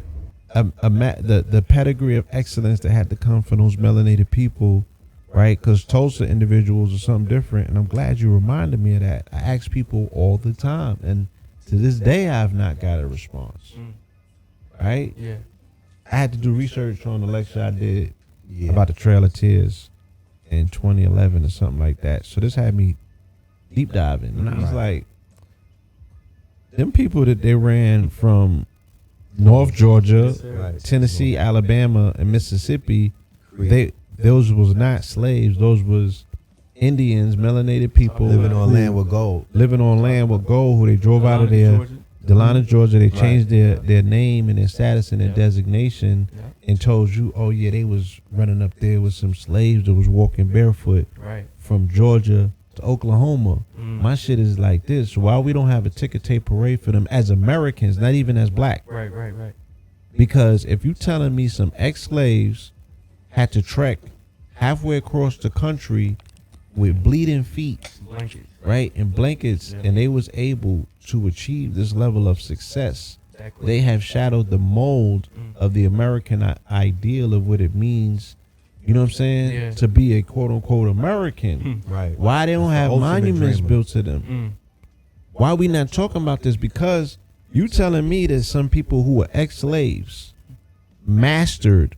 the pedigree of excellence that had to come from those melanated people, right? Because Tulsa individuals are something different, and I'm glad you reminded me of that. I ask people all the time, and to this day, I've not got a response. Right? Yeah. I had to do research on the lecture I did about the Trail of Tears in 2011 or something like that. So this had me deep diving, and I was like, them people that they ran from North Georgia, Tennessee, Alabama, and Mississippi, those was not slaves. Those was Indians, melanated people living on land with gold. Who they drove out of there. Delana, Georgia. They changed their name and their status and their designation, and told you, oh yeah, they was running up there with some slaves that was walking barefoot from Georgia to Oklahoma. My shit is like this. Why we don't have a ticker tape parade for them as Americans, not even as black? Right. Because if you telling me some ex-slaves had to trek halfway across the country with bleeding feet, Blankets. right, and blankets, and they was able to achieve this level of success, they have shadowed the mold of the American ideal of what it means, you know what I'm saying, to be a quote-unquote American. Right. Why they don't have monuments dreamer. built to them? Why we not talking about this? Because you telling me that some people who were ex-slaves mastered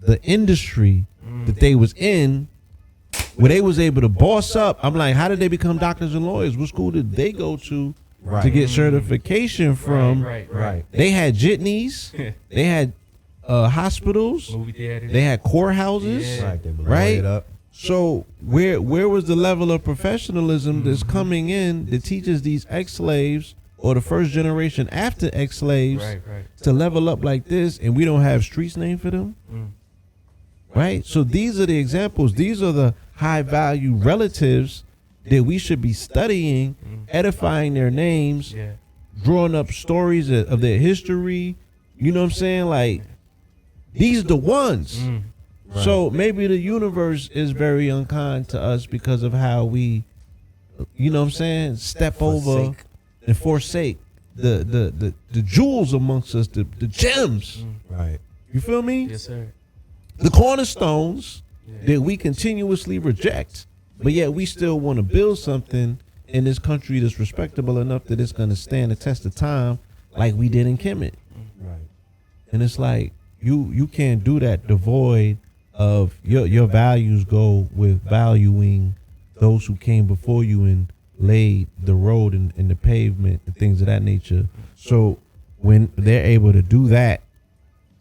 the industry that they was in, where they was able to boss up. I'm like, how did they become doctors and lawyers? What school did they go to get certification from? Right. They had jitneys. They had hospitals. Movie theaters. They had courthouses. Yeah. Right. They blow Right? it up. So where was the level of professionalism that's coming in that teaches these ex-slaves or the first generation after ex-slaves to level up like this, and we don't have streets named for them? Right? So these are the examples. These are the high value relatives that we should be studying, edifying their names, drawing up stories of their history. You know what I'm saying? Like, these are the ones. So maybe the universe is very unkind to us because of how we, you know what I'm saying, step over and forsake the jewels amongst us, the gems. Right. You feel me? Yes, sir. The cornerstones that we continuously reject, but yet we still want to build something in this country that's respectable enough that it's going to stand the test of time, like we did in Kemet. Right. And it's like you can't do that devoid of your values. Go with valuing those who came before you and laid the road and the pavement and things of that nature. So when they're able to do that,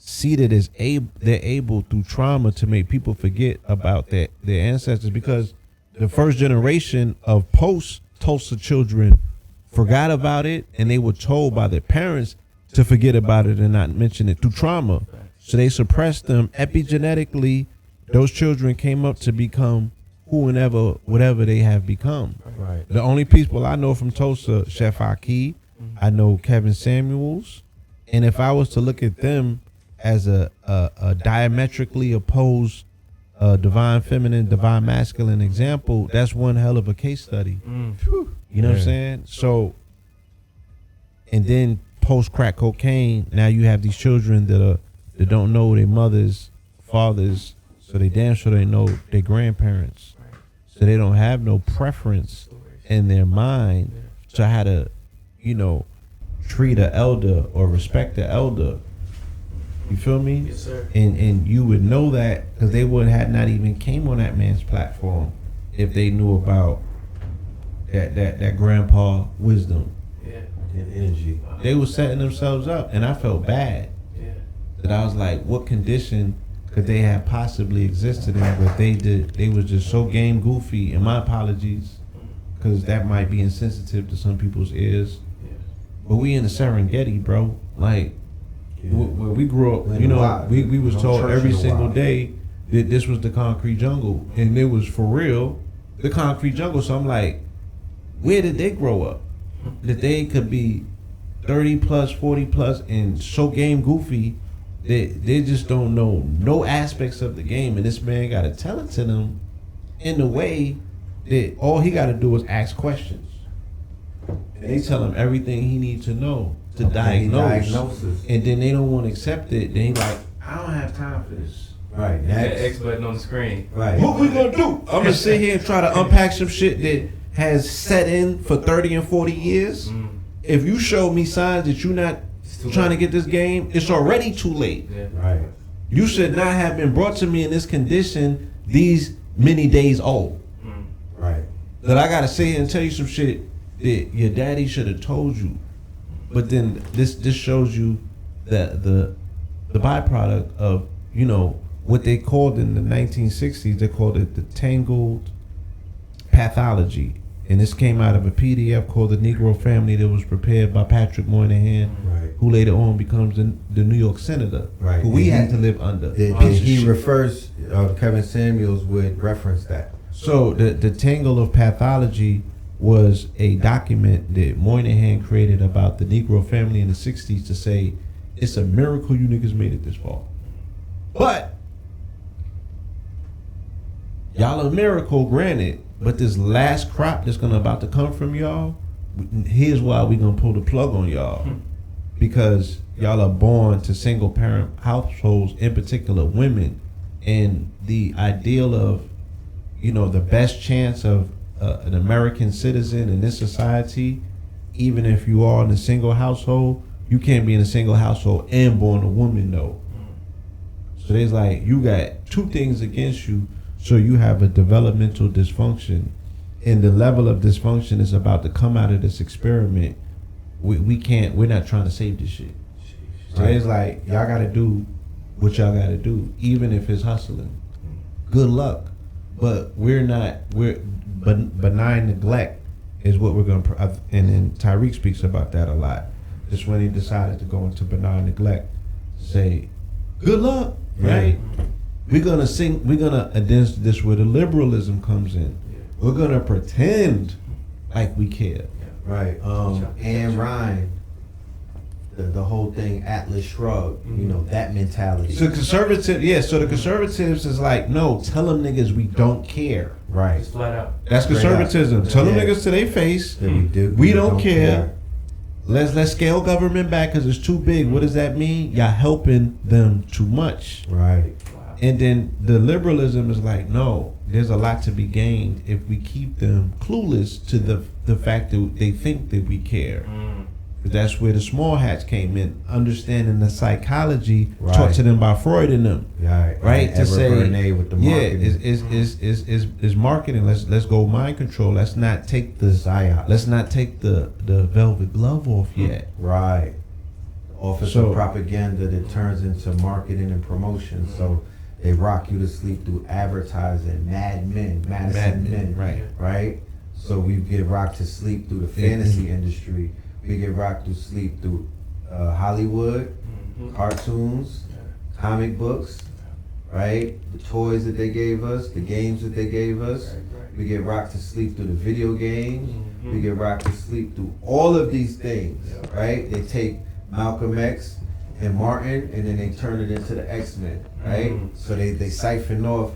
see that they're able through trauma to make people forget about their ancestors, because the first generation of post-Tulsa children forgot about it, and they were told by their parents to forget about it and not mention it through trauma. So they suppressed them epigenetically. Those children came up to become whatever they have become. Right. The only people I know from Tulsa, Chef Aki, I know Kevin Samuels, and if I was to look at them as a diametrically opposed divine feminine, divine masculine example, that's one hell of a case study. You know what I'm saying? So, and then post crack cocaine, now you have these children that don't know their mothers, fathers, so they damn sure they know their grandparents. So they don't have no preference in their mind to how to, treat an elder or respect the elder. You feel me? Yes, sir. And you would know that because they would have not even came on that man's platform if they knew about that grandpa wisdom and energy. They were setting themselves up, and I felt bad. That I was like, what condition could they have possibly existed in? But they was just so game goofy. And my apologies, because that might be insensitive to some people's ears. But we in the Serengeti, bro. Like, where we grew up, we was told every single day that this was the concrete jungle, and it was for real the concrete jungle. So I'm like, where did they grow up that they could be 30 plus, 40 plus, and so game goofy that they just don't know no aspects of the game, and this man got to tell it to them in the way that all he got to do is ask questions, and they tell him everything he needs to know. to diagnose. Diagnosis. And then they don't want to accept it. They like, I don't have time for this. Right. That X button on the screen. Right. What we gonna do? I'm gonna sit here and try to unpack some shit that has set in for 30 and 40 years. If you show me signs that you're not trying to get this game, it's already too late. Yeah. Right. You should not have been brought to me in this condition these many days old. Right. That I gotta sit here and tell you some shit that your daddy should have told you. But then this shows you that the byproduct of, you know, what they called in the 1960s, they called it the tangled pathology. And this came out of a PDF called The Negro Family that was prepared by Patrick Moynihan, Right. who later on becomes the New York Senator, Right. who we And had to live under. He refers, Kevin Samuels would reference that. So the Tangle of Pathology was a document that Moynihan created about the Negro family in the 60s to say, it's a miracle you niggas made it this far. But y'all a miracle, granted, but this last crop that's about to come from y'all, here's why we gonna pull the plug on y'all. Because y'all are born to single parent households, in particular women, and the ideal of, you know, the best chance of an American citizen in this society, even if you are in a single household, you can't be in a single household and born a woman though. So there's like, you got two things against you, so you have a developmental dysfunction, and the level of dysfunction is about to come out of this experiment. We're not trying to save this shit. So it's like, y'all gotta do what y'all gotta do, even if it's hustling. Good luck. But benign neglect is what we're gonna, and then Tyreek speaks about that a lot. Just when he decided to go into benign neglect, say, good luck, right? We're gonna and this where the liberalism comes in. We're gonna pretend like we care. Right. Anne Ryan, the whole thing, Atlas Shrugged, you know, that mentality. So the conservatives is like, no, tell them niggas we don't care. Right. Just flat out. That's Straight conservatism. up. Tell them Yeah. niggas to their face, That we don't care. Let's scale government back because it's too big. What does that mean? Y'all helping them too much. Right. And then the liberalism is like, no, there's a lot to be gained if we keep them clueless to the fact that they think that we care. That's where the small hats came in, understanding the psychology taught to them by Freud and them. Right. To say, with the marketing. is marketing. Let's go mind control. Let's not take the Psyops. Let's not take the velvet glove off yet. Right. Office of propaganda that turns into marketing and promotion. So they rock you to sleep through advertising, Madison Men, right? So we get rocked to sleep through the fantasy industry. We get rocked to sleep through Hollywood, cartoons, comic books, right? The toys that they gave us, the games that they gave us. We get rocked to sleep through the video games. We get rocked to sleep through all of these things, right? They take Malcolm X and Martin, and then they turn it into the X-Men, right? So they siphon off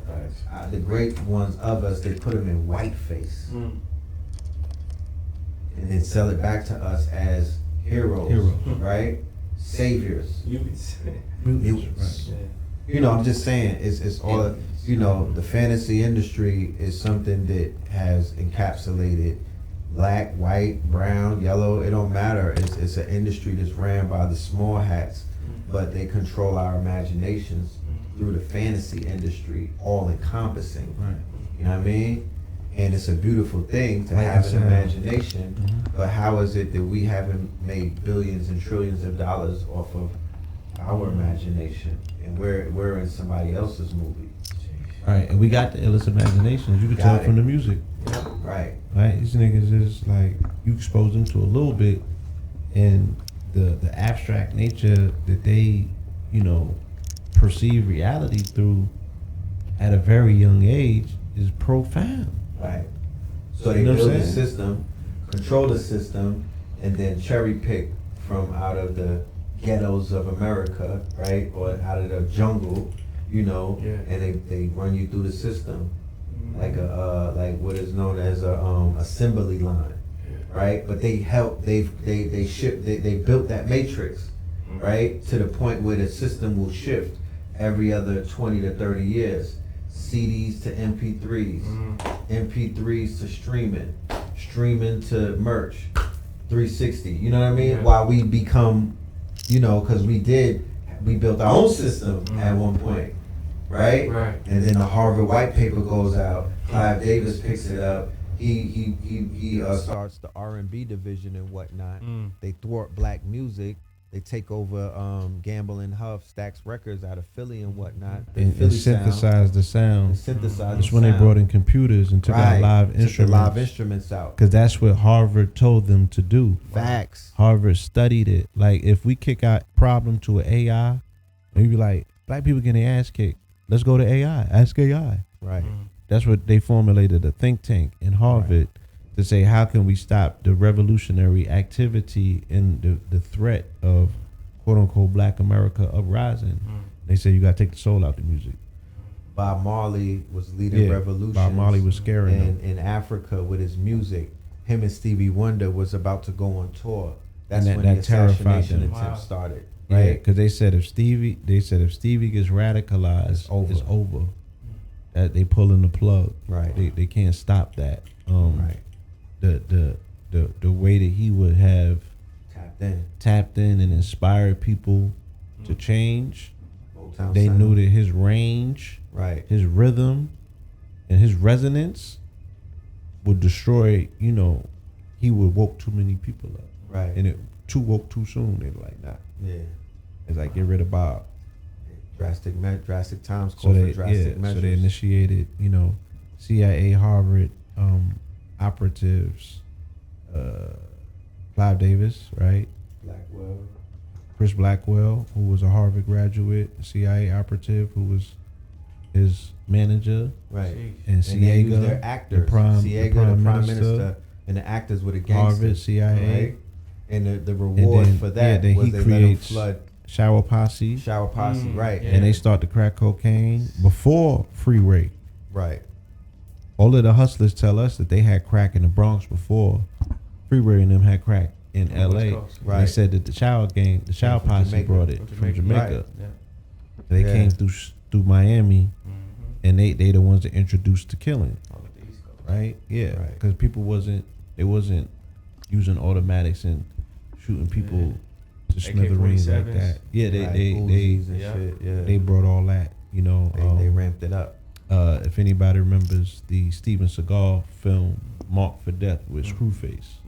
the great ones of us. They put them in whiteface, and then sell it back to us as heroes, right? Saviors. Mutants. You know, I'm just saying, it's all, you know, the fantasy industry is something that has encapsulated black, white, brown, yellow, it don't matter. It's an industry that's ran by the small hats, but they control our imaginations through the fantasy industry, all encompassing. Right. You know what I mean? And it's a beautiful thing to have an imagination, but how is it that we haven't made billions and trillions of dollars off of our imagination, and we're in somebody else's movie? Right, and we got the illest imaginations. You can tell from the music. Right. Right, these niggas is like, you expose them to a little bit, and the abstract nature that they, you know, perceive reality through at a very young age is profound. Right. So they build the system, control the system, and then cherry pick from out of the ghettos of America, right, or out of the jungle, you know, and they run you through the system like a like what is known as a assembly line, right? But they helped. They built that matrix, right, to the point where the system will shift every other 20 to 30 years. CDs to MP3s, MP3s to streaming to merch, 360. You know what I mean? Yeah. While we become, because we built our own system at one point, right? Right. And then the Harvard white paper goes out. Clive Davis picks it up. He starts the R&B division and whatnot. They thwart black music. They take over Gamble and Huff, Stax Records out of Philly and whatnot. And synthesize the sound. That's when they brought in computers and took out live instruments. Out. Because that's what Harvard told them to do. Facts. Harvard studied it. Like, if we kick out problem to an AI, and we be like, black people getting their ass kicked. Let's go to AI. Ask AI. Right. That's what they formulated a think tank in Harvard to say, how can we stop the revolutionary activity and the threat of quote unquote Black America uprising? They said you got to take the soul out the music. Bob Marley was leading revolutions. Bob Marley was scaring them. In Africa with his music. Him and Stevie Wonder was about to go on tour. That's when the assassination attempt started. Right? Yeah, because they said if Stevie gets radicalized, it's over. That they pulling the plug. Right. They can't stop that. Right. The way that he would have tapped in and inspired people to change. They knew that his range, his rhythm, and his resonance would destroy. He would woke too many people up. Right. And it woke too soon. They were like, nah. Yeah. It's like, get rid of Bob. Drastic times call for drastic measures. So they initiated, CIA, Harvard operatives, Clive Davis, right? Chris Blackwell, who was a Harvard graduate, CIA operative, who was his manager, right? And Siega, their actors, the prime minister, and the actors were the gangsters, Harvard, CIA, right? And the reward for that was he they creates let him flood. Shower Posse, right? And they start to crack cocaine before Freeway, right? All of the hustlers tell us that they had crack in the Bronx before Freeway and them had crack in LA. Right. They said that the Shower Posse brought it from Jamaica. Right. They came through Miami, and they the ones that introduced the killing. Right? Yeah. Because people wasn't using automatics and shooting people to smithereens like that. Yeah, they brought all that. They ramped it up. If anybody remembers the Steven Seagal film Marked for Death with Screwface,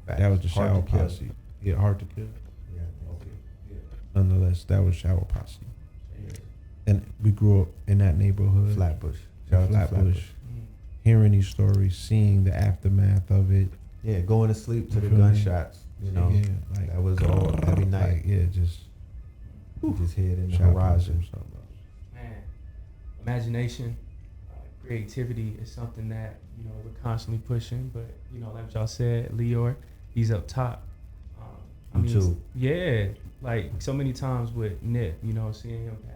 that was the Shower Posse. Yeah, Hard to Kill. Yeah. Nonetheless, that was Shower Posse. And we grew up in that neighborhood, Flatbush. Hearing these stories, seeing the aftermath of it. Yeah, going to sleep to the gunshots. That was all every night. Just hear it in the horizon. Man, imagination, creativity is something that we're constantly pushing. But like y'all said, Leor, he's up top. Too. Yeah, like so many times with Nip, seeing him pass.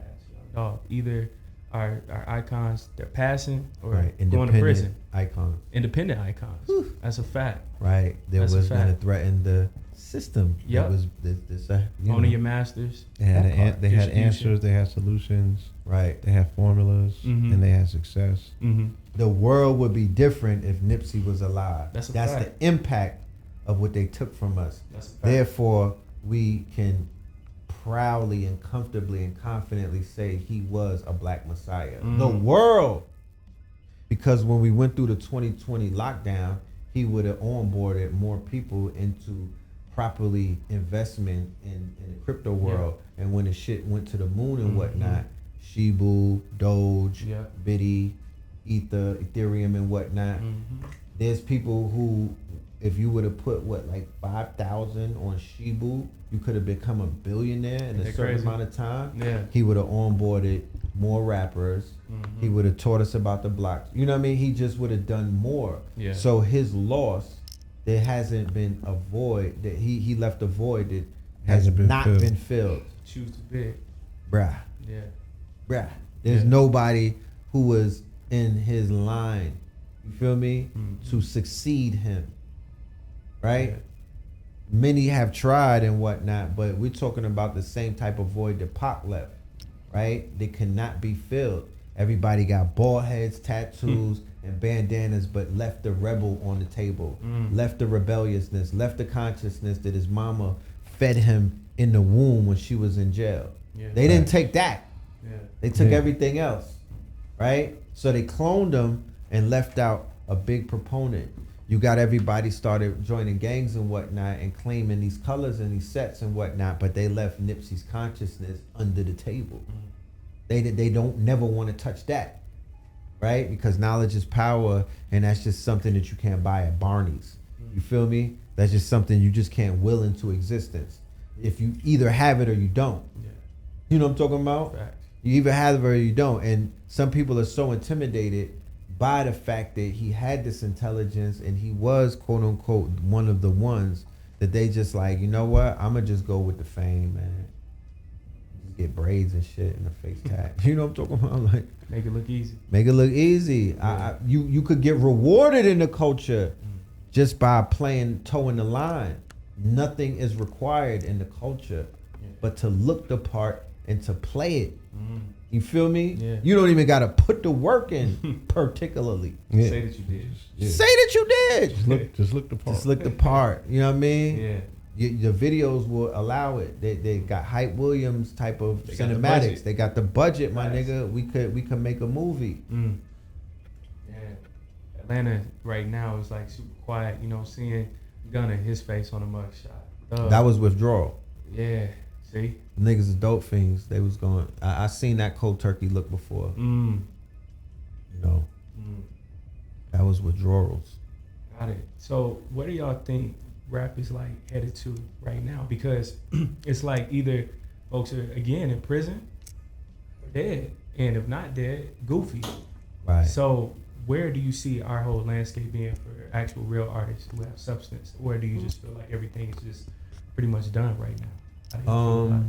Dog, either our icons, they're passing or going to prison. Independent icons. Whew. That's a fact. Right. There was going to threaten the system. Yep. Was owning your masters. They had answers. They had solutions. Right. They had formulas, and they had success. The world would be different if Nipsey was alive. That's the impact of what they took from us. That's a fact. Therefore, we can proudly and comfortably and confidently say he was a Black Messiah. The world. Because when we went through the 2020 lockdown, he would have onboarded more people into properly investment in the crypto world. Yeah. And when the shit went to the moon and whatnot, Shibu, Doge, Biddy, Ether, Ethereum and whatnot, there's people who, if you would have put 5,000 on Shibu, you could have become a billionaire in a certain amount of time. Yeah. He would have onboarded more rappers. He would have taught us about the blocks. You know what I mean? He just would have done more. Yeah. So his loss, there hasn't been a void that he left a void that has not been filled. Choose too big. Bruh. Yeah. Bruh. There's nobody who was in his line, you feel me, to succeed him. right? Many have tried and whatnot, but we're talking about the same type of void that Pac left, right? They cannot be filled. Everybody got bald heads, tattoos, and bandanas, but left the rebel on the table, left the rebelliousness, left the consciousness that his mama fed him in the womb when she was in jail. Yeah. They didn't take that. Yeah. They took everything else, right? So they cloned them and left out a big proponent. You got everybody started joining gangs and whatnot and claiming these colors and these sets and whatnot, but they left Nipsey's consciousness under the table. They don't never want to touch that, right? Because knowledge is power, and that's just something that you can't buy at Barney's. You feel me? That's just something you just can't will into existence. If you either have it or you don't. Yeah. You know what I'm talking about? Facts. You either have it or you don't. And some people are so intimidated by the fact that he had this intelligence and he was quote unquote one of the ones that they just like, you know what? I'm gonna just go with the fame, man. Just get braids and shit and a face tat. You know what I'm talking about? Like, Make it look easy. make it look easy. Yeah. You could get rewarded in the culture just by playing toe in the line. Nothing is required in the culture but to look the part and to play it. You feel me? Yeah. You don't even gotta put the work in particularly. Yeah. Say that you did. Yeah. Say that you did. Just look the part. Just look the part. You know what I mean? Yeah. The videos will allow it. They got Hype Williams type of They got the cinematics. budget. They got the budget, my Nice. nigga. We could make a movie. Yeah. Atlanta right now is like super quiet. You know, seeing Gunna, his face on a mugshot. That was withdrawal. Yeah. See? Niggas is dope fiends. They was going. I seen that cold turkey look before. You know, that was withdrawals. Got it. So what do y'all think rap is like headed to right now? Because it's like either folks are again in prison or dead, and if not dead, goofy. Right. So where do you see our whole landscape being for actual real artists who have substance, or do you just feel like everything is just pretty much done right now? How do you feel about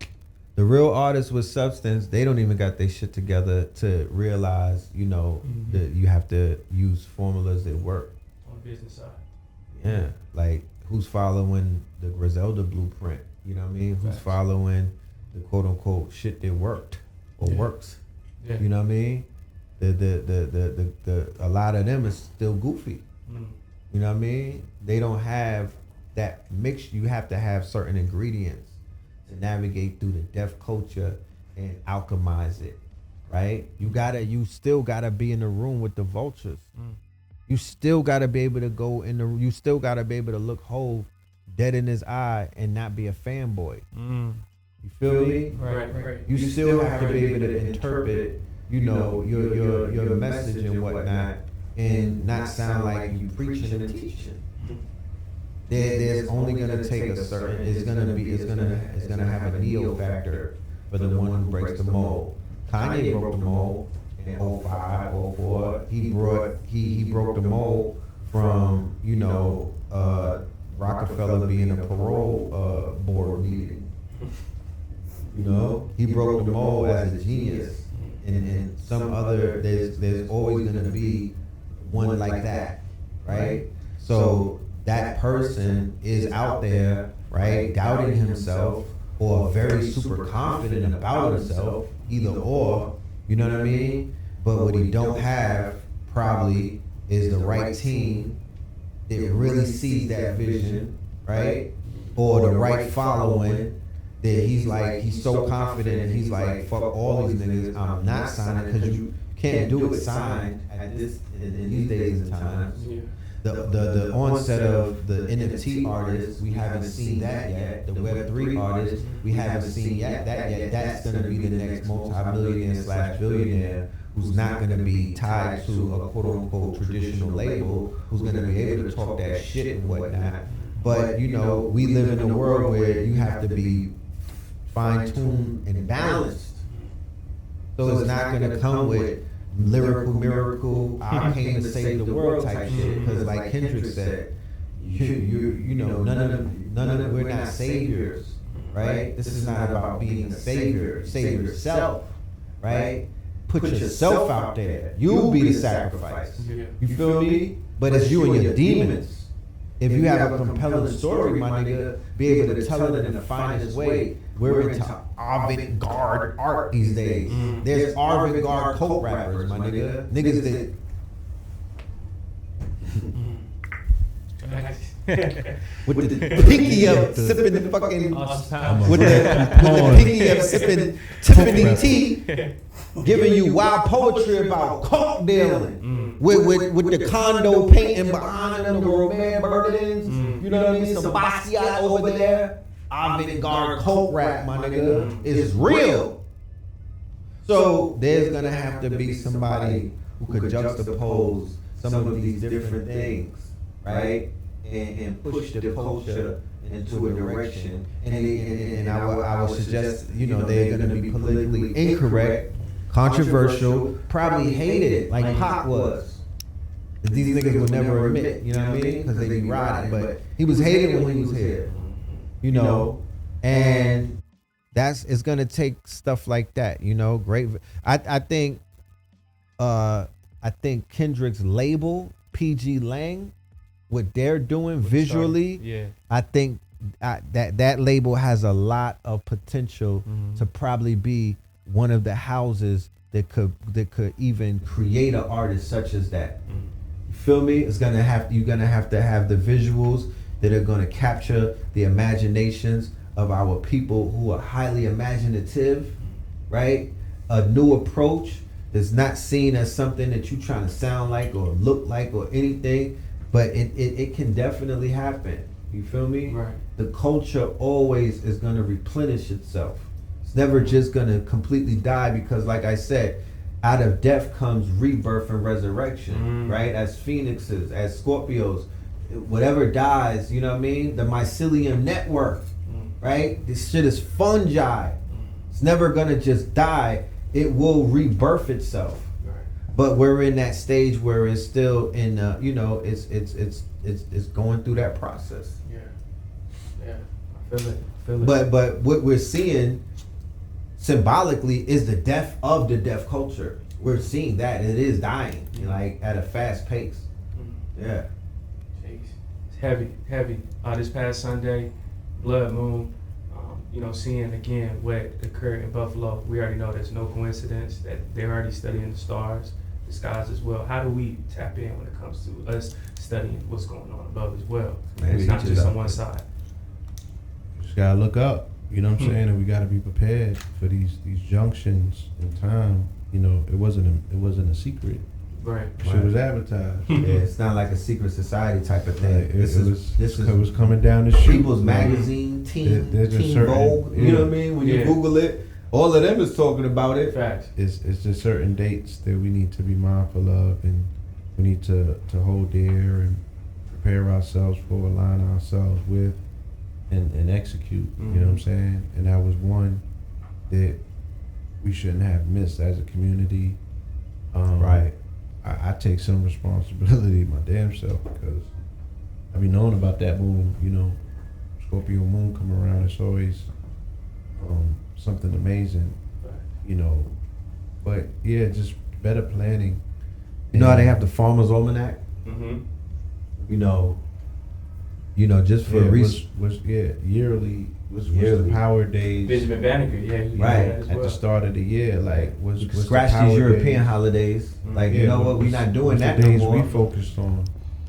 it? The real artists with substance, they don't even got their shit together to realize, you know, that you have to use formulas that work. On the business side. Yeah, like who's following the Griselda blueprint? You know what I mean? Who's Facts. following the quote unquote shit that worked or Yeah. works? Yeah. You know what I mean? The a lot of them is still goofy. You know what I mean? They don't have that mix. You have to have certain ingredients to navigate through the deaf culture and alchemize it, right? You still gotta be in the room with the vultures. You still gotta be able to go in the. You still gotta be able to look Hov dead in his eye and not be a fanboy. You feel me? Right. You still have to be able to interpret, you know, your message and whatnot, and not sound like you preaching and teaching. There's only gonna take a certain. It's gonna have a neo factor for the one who breaks the mold. Kanye broke the mold in 05, 04. He broke the mold from, you know, Rockefeller being a parole board meeting. You know, he broke the mold as a genius, and some other. There's always gonna be one like that, right? So that person is out there, right, doubting himself or very super confident about himself, either or, you know what I mean? But what he don't have probably is the right team that really sees that vision, right? Or the right following that he's so confident and he's like, fuck all these niggas, I'm not signing, because you can't do it signed at this in these days and times. Yeah. The onset of the NFT artists, we haven't seen that yet. The Web3 artists, we haven't seen that yet. That's gonna be the next multi-millionaire / billionaire who's not gonna be tied to a quote unquote traditional label, who's gonna be able to talk that shit and whatnot. But you know, we live in a world where you have to be fine-tuned and balanced. So it's not gonna come with lyrical miracle, I came to save the world type shit. Because like Kendrick said, you know, none of we're not saviors, right? This is not about being a savior. Save yourself, right? Put yourself out there. You'll be the sacrifice. Yeah. You feel me? But it's you and your demons. If you have a compelling story, my nigga, be able to tell it in the finest way. We're into avant-garde art these days. There's avant-garde cult rappers, my nigga. Niggas that with the pinky up sipping the fucking with the pinky up sipping Tiffany tea, giving you wild poetry about coke dealing with the condo painting behind them, the Robert Burdens, you know what I mean? Some Basquiat over there. Avant-garde coke rap, my nigga, is real. So there's gonna have to be somebody who could juxtapose some of these different things, right? And push the culture into a direction. And I would suggest, you know, they're going to be politically incorrect, controversial, probably hated, like Pac was. These niggas would never admit, you know what I mean? Because they be riding. But he was hated when he was here, you know? And it's going to take stuff like that, you know? Great. I think Kendrick's label, PG Lang, what they're doing visually, I think that label has a lot of potential to probably be one of the houses that could even create an artist such as that. You feel me? You're gonna have to have the visuals that are gonna capture the imaginations of our people who are highly imaginative, right? A new approach that's not seen as something that you're trying to sound like or look like or anything. But it can definitely happen. You feel me? Right. The culture always is going to replenish itself. It's never just going to completely die because, like I said, out of death comes rebirth and resurrection, right? As phoenixes, as Scorpios, whatever dies, you know what I mean? The mycelium network, right? This shit is fungi. It's never going to just die. It will rebirth itself. But we're in that stage where it's still in, you know, it's going through that process. Yeah, I feel it. But what we're seeing symbolically is the death of the deaf culture. We're seeing that it is dying, like at a fast pace. Yeah. Jeez. It's heavy. This past Sunday, Blood Moon. You know, seeing again what occurred in Buffalo. We already know there's no coincidence that they're already studying the stars. The skies as well. How do we tap in when it comes to us studying what's going on above as well? Man, it's not just on one side. Just gotta look up, you know what I'm saying, and we gotta be prepared for these junctions in time. You know, it wasn't a secret. Right. Shit was advertised. Yeah, it's not like a secret society type of thing. Like, it was coming down the chute. People's Magazine, Teen Vogue. You know what I mean? When you Google it, all of them is talking about it. Facts. It's just certain dates that we need to be mindful of, and we need to hold dear and prepare ourselves for, align ourselves with, and execute. You know what I'm saying? And that was one that we shouldn't have missed as a community. Right. I take some responsibility my damn self because I be knowing about that moon, you know, Scorpio moon come around. It's always something amazing, you know. But yeah, just better planning. You know how they have the Farmer's Almanac? You know, just for yearly was the power days. Benjamin Banneker, right at the start of the year, like was scratch the these European days. Like you know what, we're not doing that no no more. more. We focused on.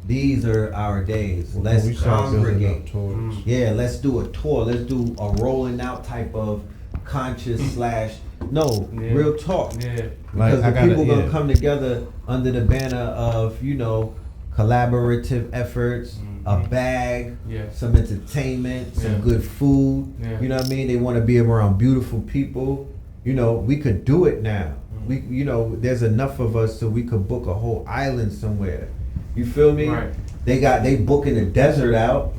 These are our days. Let's we start building congregate. up towards. Yeah, let's do a tour. Let's do a rolling out type of conscious real talk. Yeah. Because the people gonna come together under the banner of, you know, collaborative efforts, a bag, some entertainment, some good food. You know what I mean? They want to be around beautiful people. You know, we could do it now. We, you know, there's enough of us so we could book a whole island somewhere. You feel me? Right. They booking the desert out.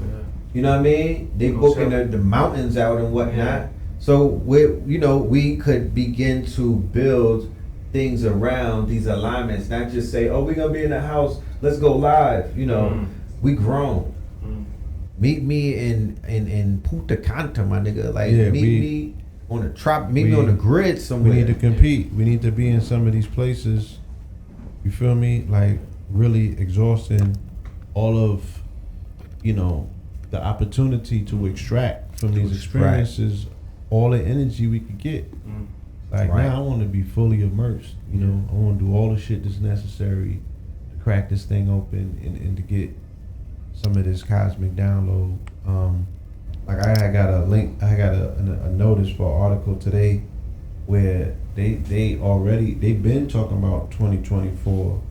You know what I mean? They booking the mountains out and whatnot. So we could begin to build things around these alignments, not just say, oh, we're gonna be in the house, let's go live. You know, we grown. Meet me in Punta Cana, my nigga. Like meet me on the me on the grid somewhere. We need to compete. We need to be in some of these places. You feel me? Like really exhausting all of, the opportunity to extract from these experiences all the energy we could get. Like now I want to be fully immersed, I want to do all the shit that's necessary to crack this thing open and to get some of this cosmic download. Like I got a link, I got a notice for an article today where they've been talking about 2024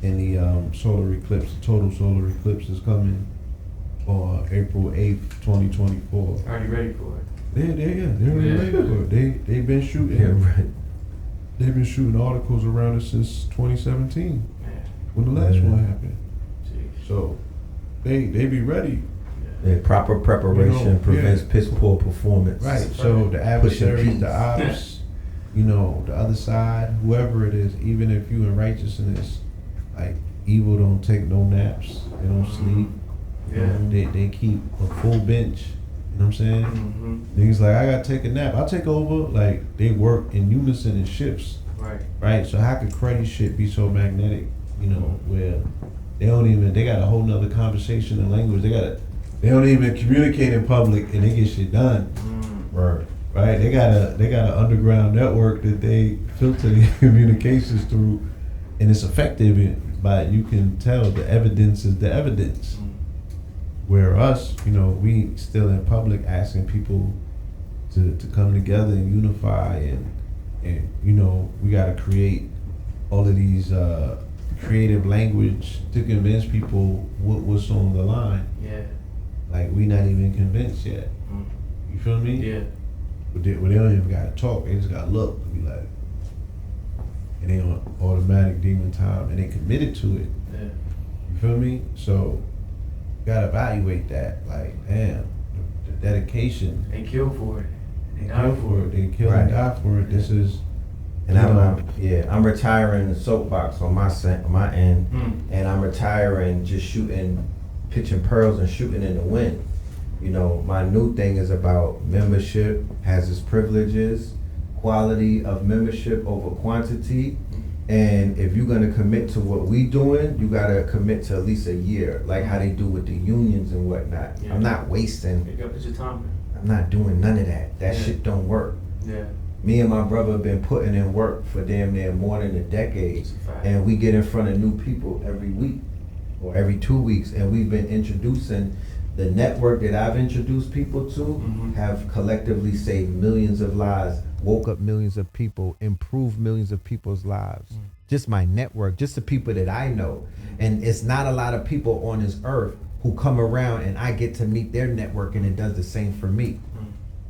and the solar eclipse, the total solar eclipse is coming on April 8th, 2024. Are you ready for it? They're ready for it. They've been shooting. They've been shooting articles around it since 2017 when the last one happened. Jeez. So they be ready. Yeah, proper preparation prevents piss poor performance. Right. So the adversaries, the ops, the other side, whoever it is, even if you in righteousness, like evil don't take no naps. They don't sleep. They keep a full bench. You know what I'm saying? Niggas like, I gotta take a nap. I'll take over. Like, they work in unison in shifts. Right. So how could cruddy shit be so magnetic? Where they got a whole nother conversation and language. They don't even communicate in public and they get shit done. Right. They got an underground network that they filter the communications through, and it's effective. But you can tell the evidence is the evidence. Where us, we still in public asking people to come together and unify and we got to create all of these creative language to convince people what's on the line. Yeah. Like we not even convinced yet. You feel me? Yeah. But they don't even got to talk. They just got to look and be like, and they on automatic demon time and they committed to it. Yeah. You feel me? So. Gotta evaluate that. Like, damn, the dedication. They kill for it. They kill for it. They kill and die for it. This is. And I'm retiring the soapbox on my end, and I'm retiring just shooting, pitching pearls and shooting in the wind. My new thing is about membership has its privileges, quality of membership over quantity. And if you're gonna commit to what we doing, you gotta commit to at least a year, like how they do with the unions and whatnot. Yeah. I'm not wasting. You gotta put your time in. I'm not doing none of that. That shit don't work. Yeah. Me and my brother have been putting in work for damn near more than a decade, and we get in front of new people every week or every 2 weeks, and we've been introducing the network that I've introduced people to have collectively saved millions of lives. Woke up millions of people, improved millions of people's lives. Just my network, just the people that I know. And it's not a lot of people on this earth who come around and I get to meet their network and it does the same for me.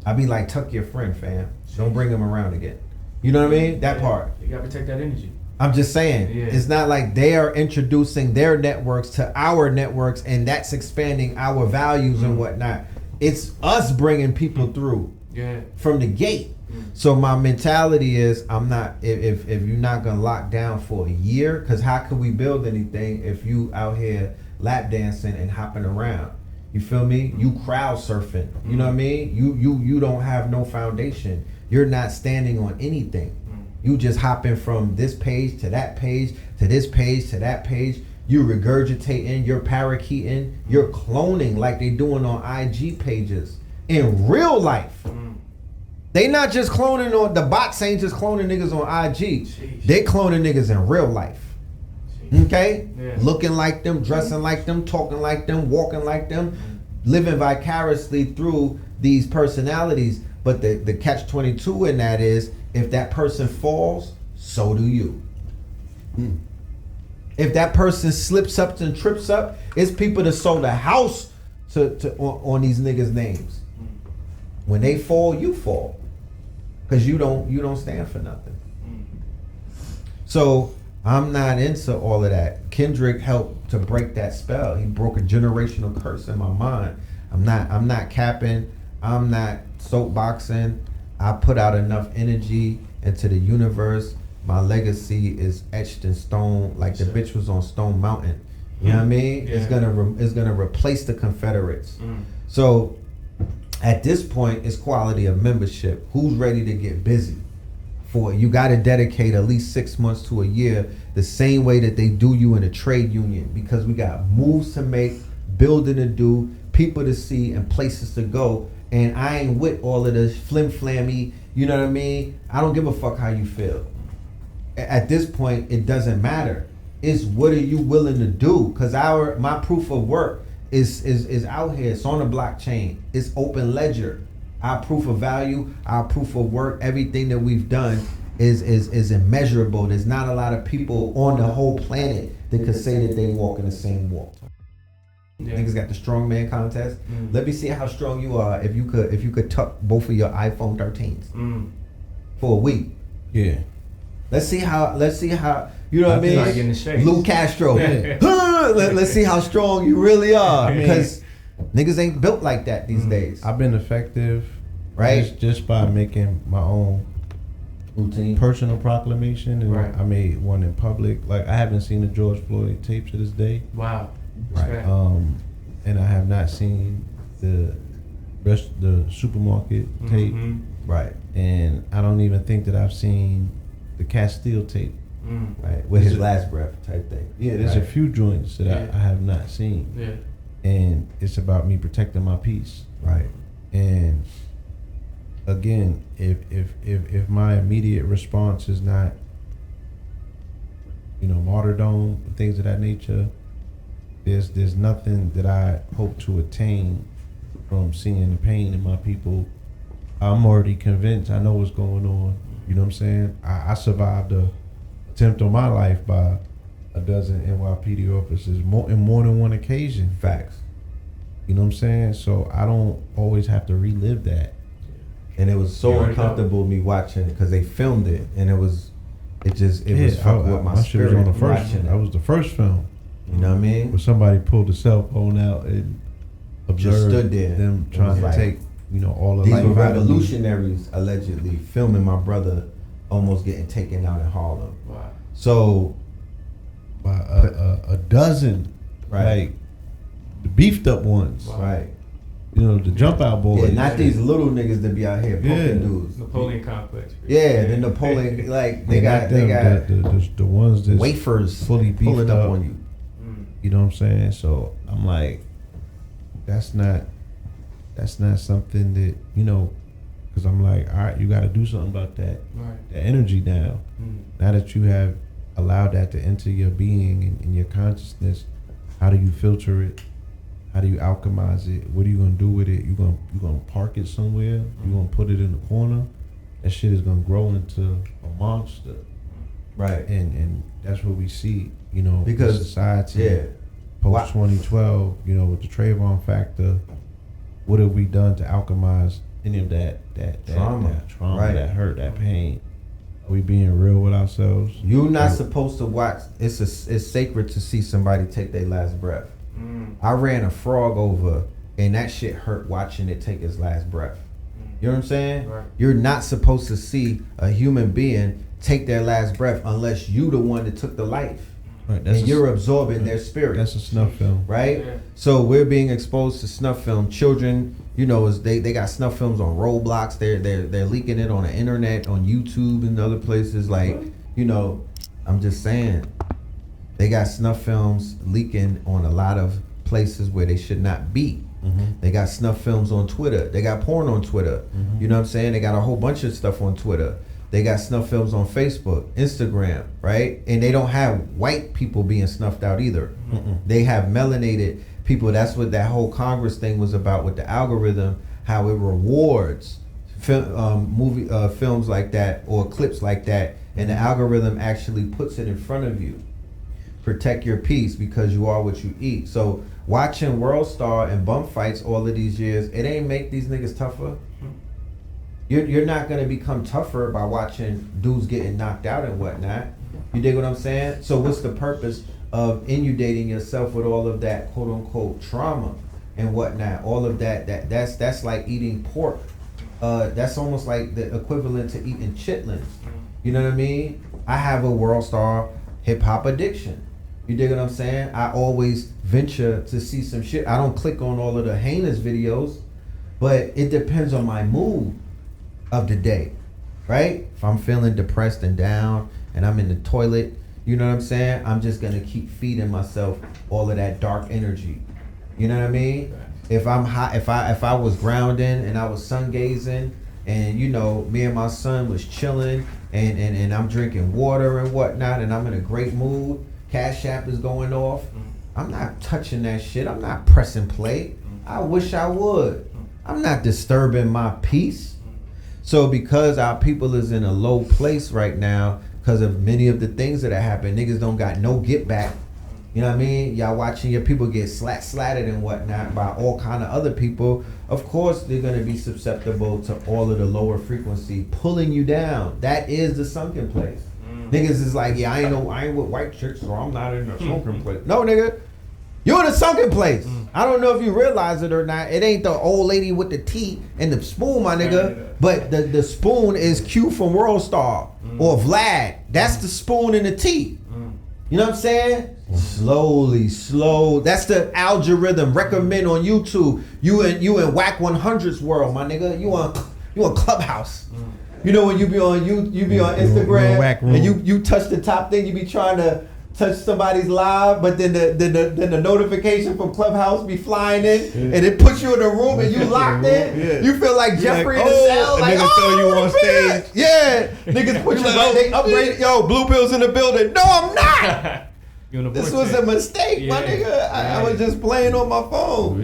I be like, tuck your friend, fam. Don't bring him around again. You know what I mean? That part. You gotta protect that energy. I'm just saying, it's not like they are introducing their networks to our networks and that's expanding our values and whatnot. It's us bringing people through from the gate. So my mentality is, I'm not, if you're not gonna lock down for a year, because how could we build anything if you out here lap dancing and hopping around? You feel me? You crowd surfing. You know what I mean? You don't have no foundation. You're not standing on anything. You just hopping from this page to that page to this page to that page. You regurgitating, you're parakeeting, you're cloning like they doing on IG pages in real life. They not just cloning on, the bots ain't just cloning niggas on IG. Jeez. They cloning niggas in real life. Jeez. Okay? Yeah. Looking like them, dressing like them, talking like them, walking like them, living vicariously through these personalities. But the catch-22 in that is, if that person falls, so do you. If that person slips up and trips up, it's people that sold a house on these niggas' names. When they fall, you fall. Because you don't stand for nothing. So I'm not into all of that. Kendrick helped to break that spell. He broke a generational curse in my mind. I'm not capping. I'm not soapboxing. I put out enough energy into the universe. My legacy is etched in stone, like the bitch was on Stone Mountain. You know what I mean? Yeah. It's gonna replace the Confederates. So at this point, it's quality of membership. Who's ready to get busy? For you got to dedicate at least 6 months to a year, the same way that they do you in a trade union, because we got moves to make, building to do, people to see, and places to go. And I ain't with all of this flim-flammy, you know what I mean? I don't give a fuck how you feel. At this point, it doesn't matter. It's what are you willing to do? Because my proof of work is out here. It's on the blockchain. It's open ledger. Our proof of value, our proof of work, everything that we've done is immeasurable. There's not a lot of people on the whole planet that could say that they walk in the same walk. Yeah. Niggas got the strongman contest. Let me see how strong you are if you could tuck both of your iPhone 13s for a week. Yeah. Let's see how you know what I mean? Like in the shades. Lou Castro. Yeah. Let's see how strong you really are, because niggas ain't built like that these days. I've been effective, right? Just by making my own routine, personal proclamation, and right. I made one in public. Like, I haven't seen the George Floyd tape to this day. Wow. Right. And I have not seen the supermarket tape. Right. And I don't even think that I've seen the Castile tape. Right. With his last breath type thing. Yeah, there's a few joints that I have not seen. Yeah. And it's about me protecting my peace. Right. And again, if my immediate response is not, martyrdom, things of that nature, there's nothing that I hope to attain from seeing the pain in my people. I'm already convinced. I know what's going on. You know what I'm saying? I survived a attempt on my life by a dozen NYPD officers in more than one occasion. Facts. You know what I'm saying? So I don't always have to relive that. And it was so uncomfortable me watching because they filmed it, and it was fucked with my spirit. Was on the first. That was the first film. You know what I mean? Where somebody pulled the cell phone out and observed just stood there. Them trying to take, all the these life. These were revolutionaries allegedly filming my brother almost getting taken out in Harlem. Wow. So by a dozen, right? Like the beefed up ones, wow. Right? The jump out boys. Yeah, not these little niggas that be out here poking dudes. Napoleon complex. Yeah, the Napoleon, like they got the ones that wafers fully beefed pulling up on you. You know what I'm saying? So I'm like, that's not something that, because I'm like, all right, you got to do something about that. Right. The energy now. Now that you have allowed that to enter your being and your consciousness, how do you filter it? How do you alchemize it? What are you gonna do with it? You gonna park it somewhere? You gonna put it in the corner? That shit is gonna grow into a monster. Right. And that's what we see, because society post 2012, with the Trayvon factor, what have we done to alchemize any of that trauma, right. that hurt, that pain? Are we being real with ourselves? You're not supposed to watch. It's sacred to see somebody take their last breath. I ran a frog over, and that shit hurt watching it take its last breath. You know what I'm saying? Right. You're not supposed to see a human being take their last breath unless you the one that took the life. Right, and you're absorbing their spirit. That's a snuff film, right? Yeah. So we're being exposed to snuff film. Children, they got snuff films on Roblox. They're leaking it on the internet, on YouTube and other places. Like, I'm just saying, they got snuff films leaking on a lot of places where they should not be. They got snuff films on Twitter. They got porn on Twitter. You know what I'm saying? They got a whole bunch of stuff on Twitter. They got snuff films on Facebook, Instagram, right? And they don't have white people being snuffed out either. They have melanated people. That's what that whole Congress thing was about with the algorithm, how it rewards films like that or clips like that, and the algorithm actually puts it in front of you. Protect your peace because you are what you eat. So watching World Star and bump fights all of these years, it ain't make these niggas tougher. You're not gonna become tougher by watching dudes getting knocked out and whatnot. You dig what I'm saying? So what's the purpose of inundating yourself with all of that quote unquote trauma and whatnot? All of that's like eating pork. That's almost like the equivalent to eating chitlins. You know what I mean? I have a World Star hip hop addiction. You dig what I'm saying? I always venture to see some shit. I don't click on all of the heinous videos, but it depends on my mood of the day, right? If I'm feeling depressed and down and I'm in the toilet, you know what I'm saying? I'm just gonna keep feeding myself all of that dark energy. You know what I mean? If I'm high, if I was grounding and I was sun gazing, and you know, me and my son was chilling, and I'm drinking water and whatnot, and I'm in a great mood. Cash App is going off. I'm not touching that shit. I'm not pressing play. I wish I would. I'm not disturbing my peace. So because our people is in a low place right now, because of many of the things that have happened, niggas don't got no get back. You know what I mean? Y'all watching your people get slatted and whatnot by all kind of other people. Of course, they're going to be susceptible to all of the lower frequency pulling you down. That is the sunken place. Niggas is like, yeah, I ain't with white chicks, so I'm not in the sunken place. No, nigga, you're in a sunken place. I don't know if you realize it or not. It ain't the old lady with the tea and the spoon, my nigga. But the spoon is Q from World Star or Vlad. That's the spoon and the tea. You know what I'm saying? Slowly, slow. That's the algorithm. Recommend on YouTube. You in Whack 100's world, my nigga. You on Clubhouse. You know when you be on Instagram and you touch the top thing, you be trying to touch somebody's live, but then the notification from Clubhouse be flying in, and it puts you in a room and you locked in. Yeah. You feel like Jeffrey in the cell, like, niggas throw you on stage. Yeah, niggas put you like, they upgraded. Yo, Blue Pill's in the building. No, I'm not. This was a mistake, my nigga. I was just playing on my phone.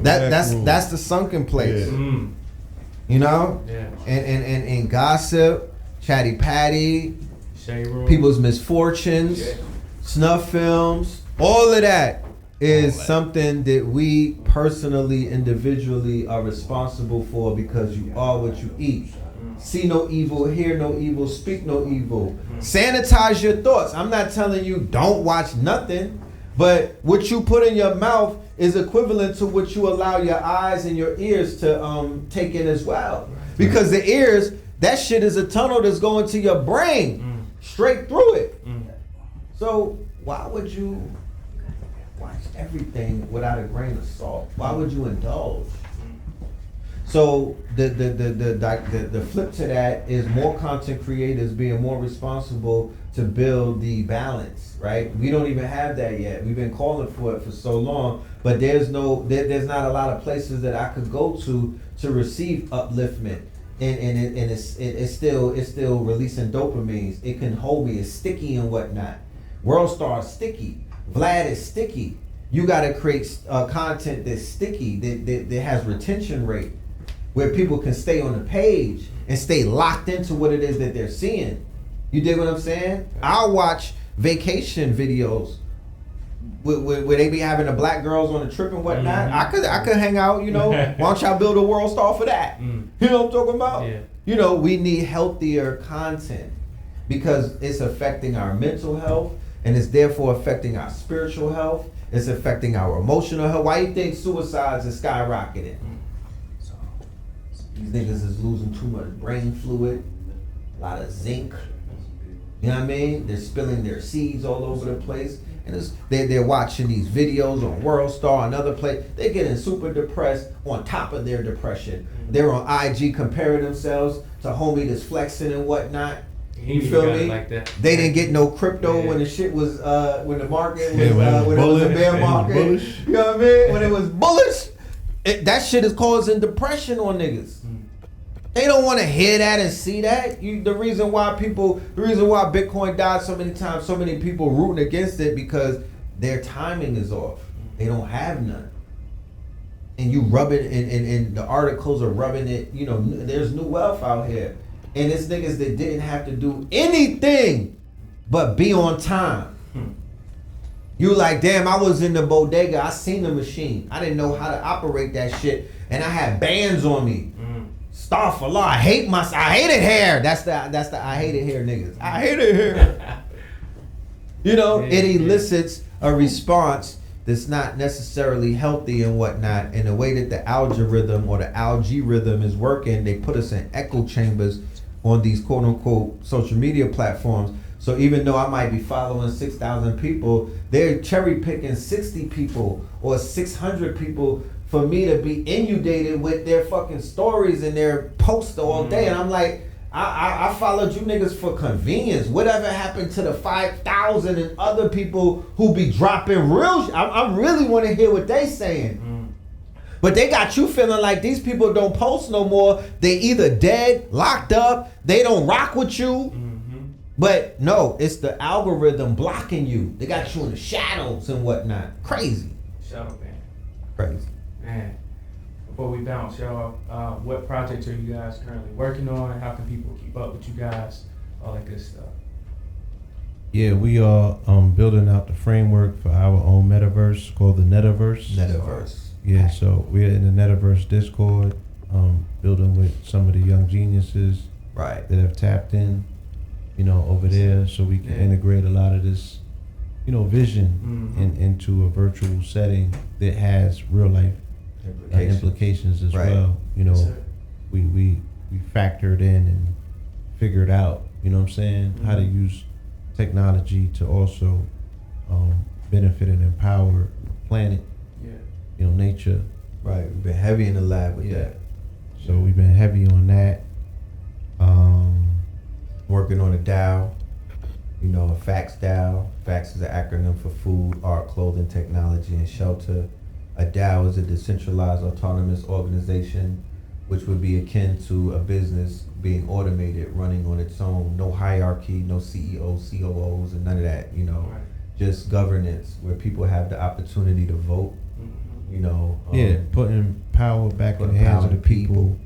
That's the sunken place. You know, and gossip, chatty patty, people's misfortunes, snuff films, all of that is something that we personally, individually are responsible for, because you are what you eat. See no evil, hear no evil, speak no evil. Sanitize your thoughts. I'm not telling you don't watch nothing, but what you put in your mouth is equivalent to what you allow your eyes and your ears to take in as well. Because the ears, that shit is a tunnel that's going to your brain, straight through it. So why would you watch everything without a grain of salt? Why would you indulge? So the flip to that is more content creators being more responsible to build the balance, right? We don't even have that yet. We've been calling for it for so long, but there's not a lot of places that I could go to receive upliftment, and it's still releasing dopamines. It can hold me. It's sticky and whatnot. World Star is sticky. Vlad is sticky. You got to create content that's sticky, that has retention rate, where people can stay on the page and stay locked into what it is that they're seeing. You dig what I'm saying? I'll watch vacation videos where they be having the black girls on the trip and whatnot. I could hang out, you know. Why don't y'all build a World Star for that? You know what I'm talking about? Yeah. You know, we need healthier content because it's affecting our mental health, and it's therefore affecting our spiritual health. It's affecting our emotional health. Why you think suicides is skyrocketing? These niggas is losing too much brain fluid, a lot of zinc. You know what I mean? They're spilling their seeds all over the place. And they're watching these videos on World Star and other place. They're getting super depressed on top of their depression. They're on IG comparing themselves to homie that's flexing and whatnot. You feel me? Like that. They didn't get no crypto when the shit was when the market was when it was a bear market. You know what I mean? When it was bullish, that shit is causing depression on niggas. They don't want to hear that and see that. The reason why Bitcoin died so many times, so many people rooting against it, because their timing is off. They don't have none. And you rub it, and the articles are rubbing it. You know, there's new wealth out here. And it's niggas that didn't have to do anything but be on time. You like, damn, I was in the bodega. I seen the machine. I didn't know how to operate that shit. And I had bands on me. Astaghfirullah, I hated hair. That's the I hated hair niggas. I hated hair. You know, it elicits a response that's not necessarily healthy and whatnot. And the way that the algorithm or the algorithm is working, they put us in echo chambers on these quote unquote social media platforms. So even though I might be following 6,000 people, they're cherry picking 60 people or 600 people for me to be inundated with their fucking stories and their posts all day. And I'm like, I followed you niggas for convenience. Whatever happened to the 5,000 and other people who be dropping real? I really want to hear what they saying. But they got you feeling like these people don't post no more. They either dead, locked up, they don't rock with you. But no, it's the algorithm blocking you. They got you in the shadows and whatnot. Crazy. Shadow ban. Crazy. Man, before we bounce, y'all, what projects are you guys currently working on? How can people keep up with you guys? All that good stuff. Yeah, we are building out the framework for our own metaverse called the Netaverse. Yeah, so we're in the Netaverse Discord, building with some of the young geniuses Right. that have tapped in, over there, so we can integrate a lot of this, vision into a virtual setting that has real life implications as well. Yes, sir. We factored in and figured out, how to use technology to also benefit and empower the planet, nature. Right. We've been heavy in the lab with that. So we've been heavy on that. Working on a DAO, a FACTS DAO. FACTS is an acronym for food, art, clothing, technology, and shelter. A DAO is a decentralized autonomous organization, which would be akin to a business being automated, running on its own. No hierarchy, no CEOs, COOs, and none of that, Just governance where people have the opportunity to vote, Putting power back in the hands of the people.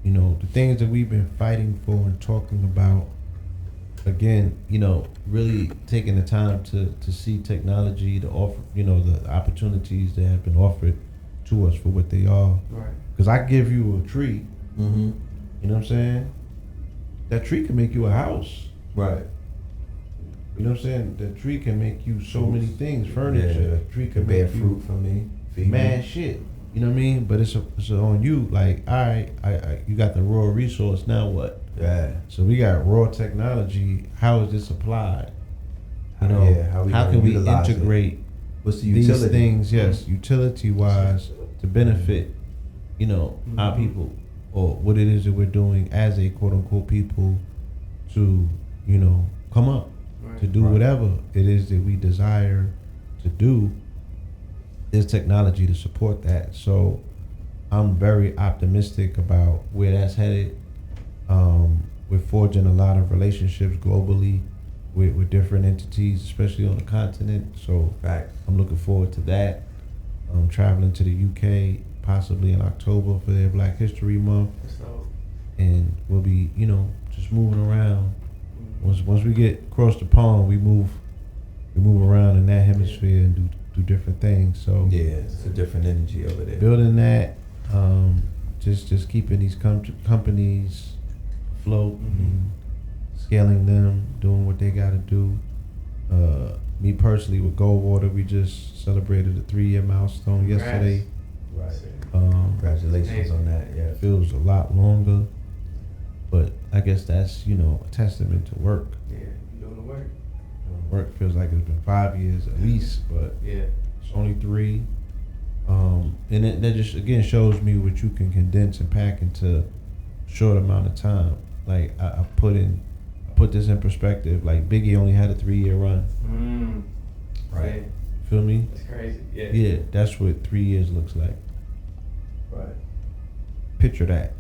The things that we've been fighting for and talking about. Again, really taking the time to see technology to offer, the opportunities that have been offered to us for what they are. Right. Because I give you a tree, you know what I'm saying? That tree can make you a house. Right. You know what I'm saying? That tree can make you so many things, furniture. Yeah. A tree can bear make fruit you for me. mad shit. You know what I mean? But it's on you. Like, all right, you got the raw resource. Now what? Yeah. So we got raw technology. How is this applied? How can we integrate What's the these utility? things? Yes, utility wise to benefit, our people, or what it is that we're doing as a quote unquote people to, come up to do whatever it is that we desire to do. There's technology to support that. So I'm very optimistic about where that's headed. We're forging a lot of relationships globally with different entities, especially on the continent. So I'm looking forward to that. I'm traveling to the UK possibly in October for their Black History Month. And we'll be, just moving around. Once we get across the pond, we move around in that hemisphere and do different things. So it's a different energy over there. Building that, just keeping these companies afloat, and scaling them, doing what they got to do. Me personally, with Goldwater, we just celebrated a 3-year milestone yesterday. Right. Congratulations on that. Yeah. Feels a lot longer, but I guess that's a testament to work. Yeah, you doing the work. Work feels like it's been 5 years at least, but it's only 3. And that just again shows me what you can condense and pack into a short amount of time. Like I put this in perspective. Like Biggie only had a 3-year run. Right. Yeah. Feel me? That's crazy. Yeah. Yeah, that's what 3 years looks like. Right. Picture that.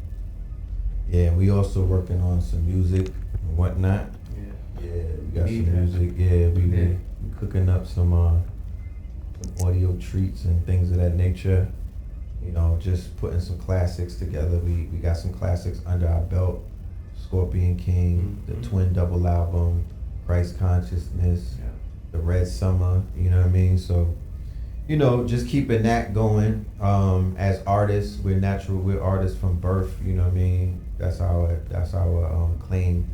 Yeah, and we also working on some music and whatnot. Yeah, we got some music. Yeah, we cooking up some audio treats and things of that nature. Just putting some classics together. We got some classics under our belt. Scorpion King, the Twin Double album, Christ Consciousness, the Red Summer. You know what I mean? So, just keeping that going. As artists, we're artists from birth. You know what I mean? That's our claim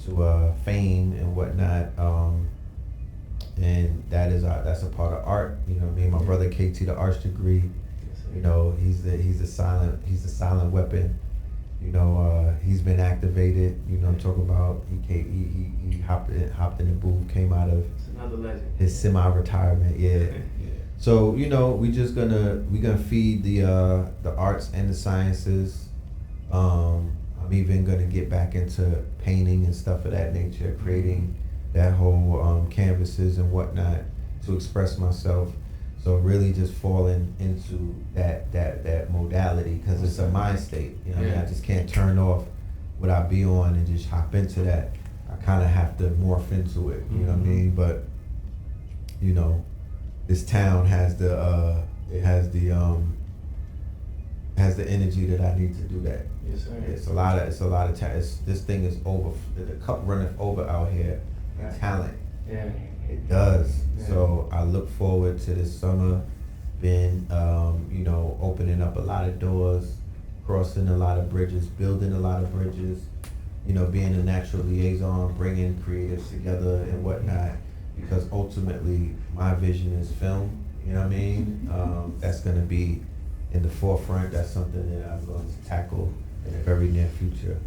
to fame and whatnot. And that's a part of art. You know what I mean? My brother KT, the arts degree. He's the silent weapon. He's been activated. I'm talking about he hopped in the booth, came out of another legend. His semi-retirement. Yeah. So we gonna feed the arts and the sciences. I'm even gonna get back into painting and stuff of that nature, creating that whole canvases and whatnot to express myself. So really just falling into that modality because it's a mind state. You know what I mean? I just can't turn off what I be on and just hop into that. I kind of have to morph into it. You know what I mean? But you know, this town has the energy that I need to do that. Yes, sir. It's a lot of this thing is over. The cup runneth over out here. Right. Talent. Yeah. It does. Yeah. So I look forward to this summer. Been you know, opening up a lot of doors, crossing a lot of bridges, building a lot of bridges. You know, being a natural liaison, bringing creatives together and whatnot. Because ultimately, my vision is film. You know what I mean? That's going to be in the forefront. That's something that I'm going to tackle in the very near future.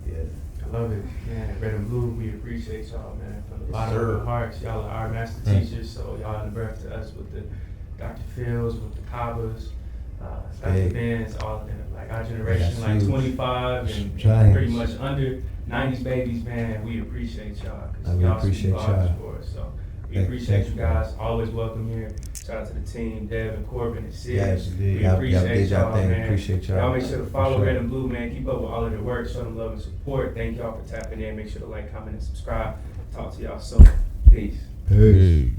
Yeah. I love it, man. Red and Blue, we appreciate y'all, man. From the Yes, bottom of sir. our hearts, y'all are our master teachers. So y'all in the birth to us with the Dr. Phils, with the Kabbas, Dr. Big. Benz, all of them. Like our generation, That's like huge. 25 and Giants. pretty much under 90s babies, man. We appreciate y'all because We y'all appreciate speak volumes y'all. for us. So we Thank- appreciate thank you you. guys. Always welcome here. Shout out to the team, Dev and Corbin and Sid. Yes, we y'all appreciate did y'all y'all, thing. man. Appreciate y'all. Y'all make sure to follow For sure. Red and Blue, man. Keep up with all of their work. Show them love and support. Thank y'all for tapping in. Make sure to like, comment, and subscribe. Talk to y'all soon. Peace. Peace.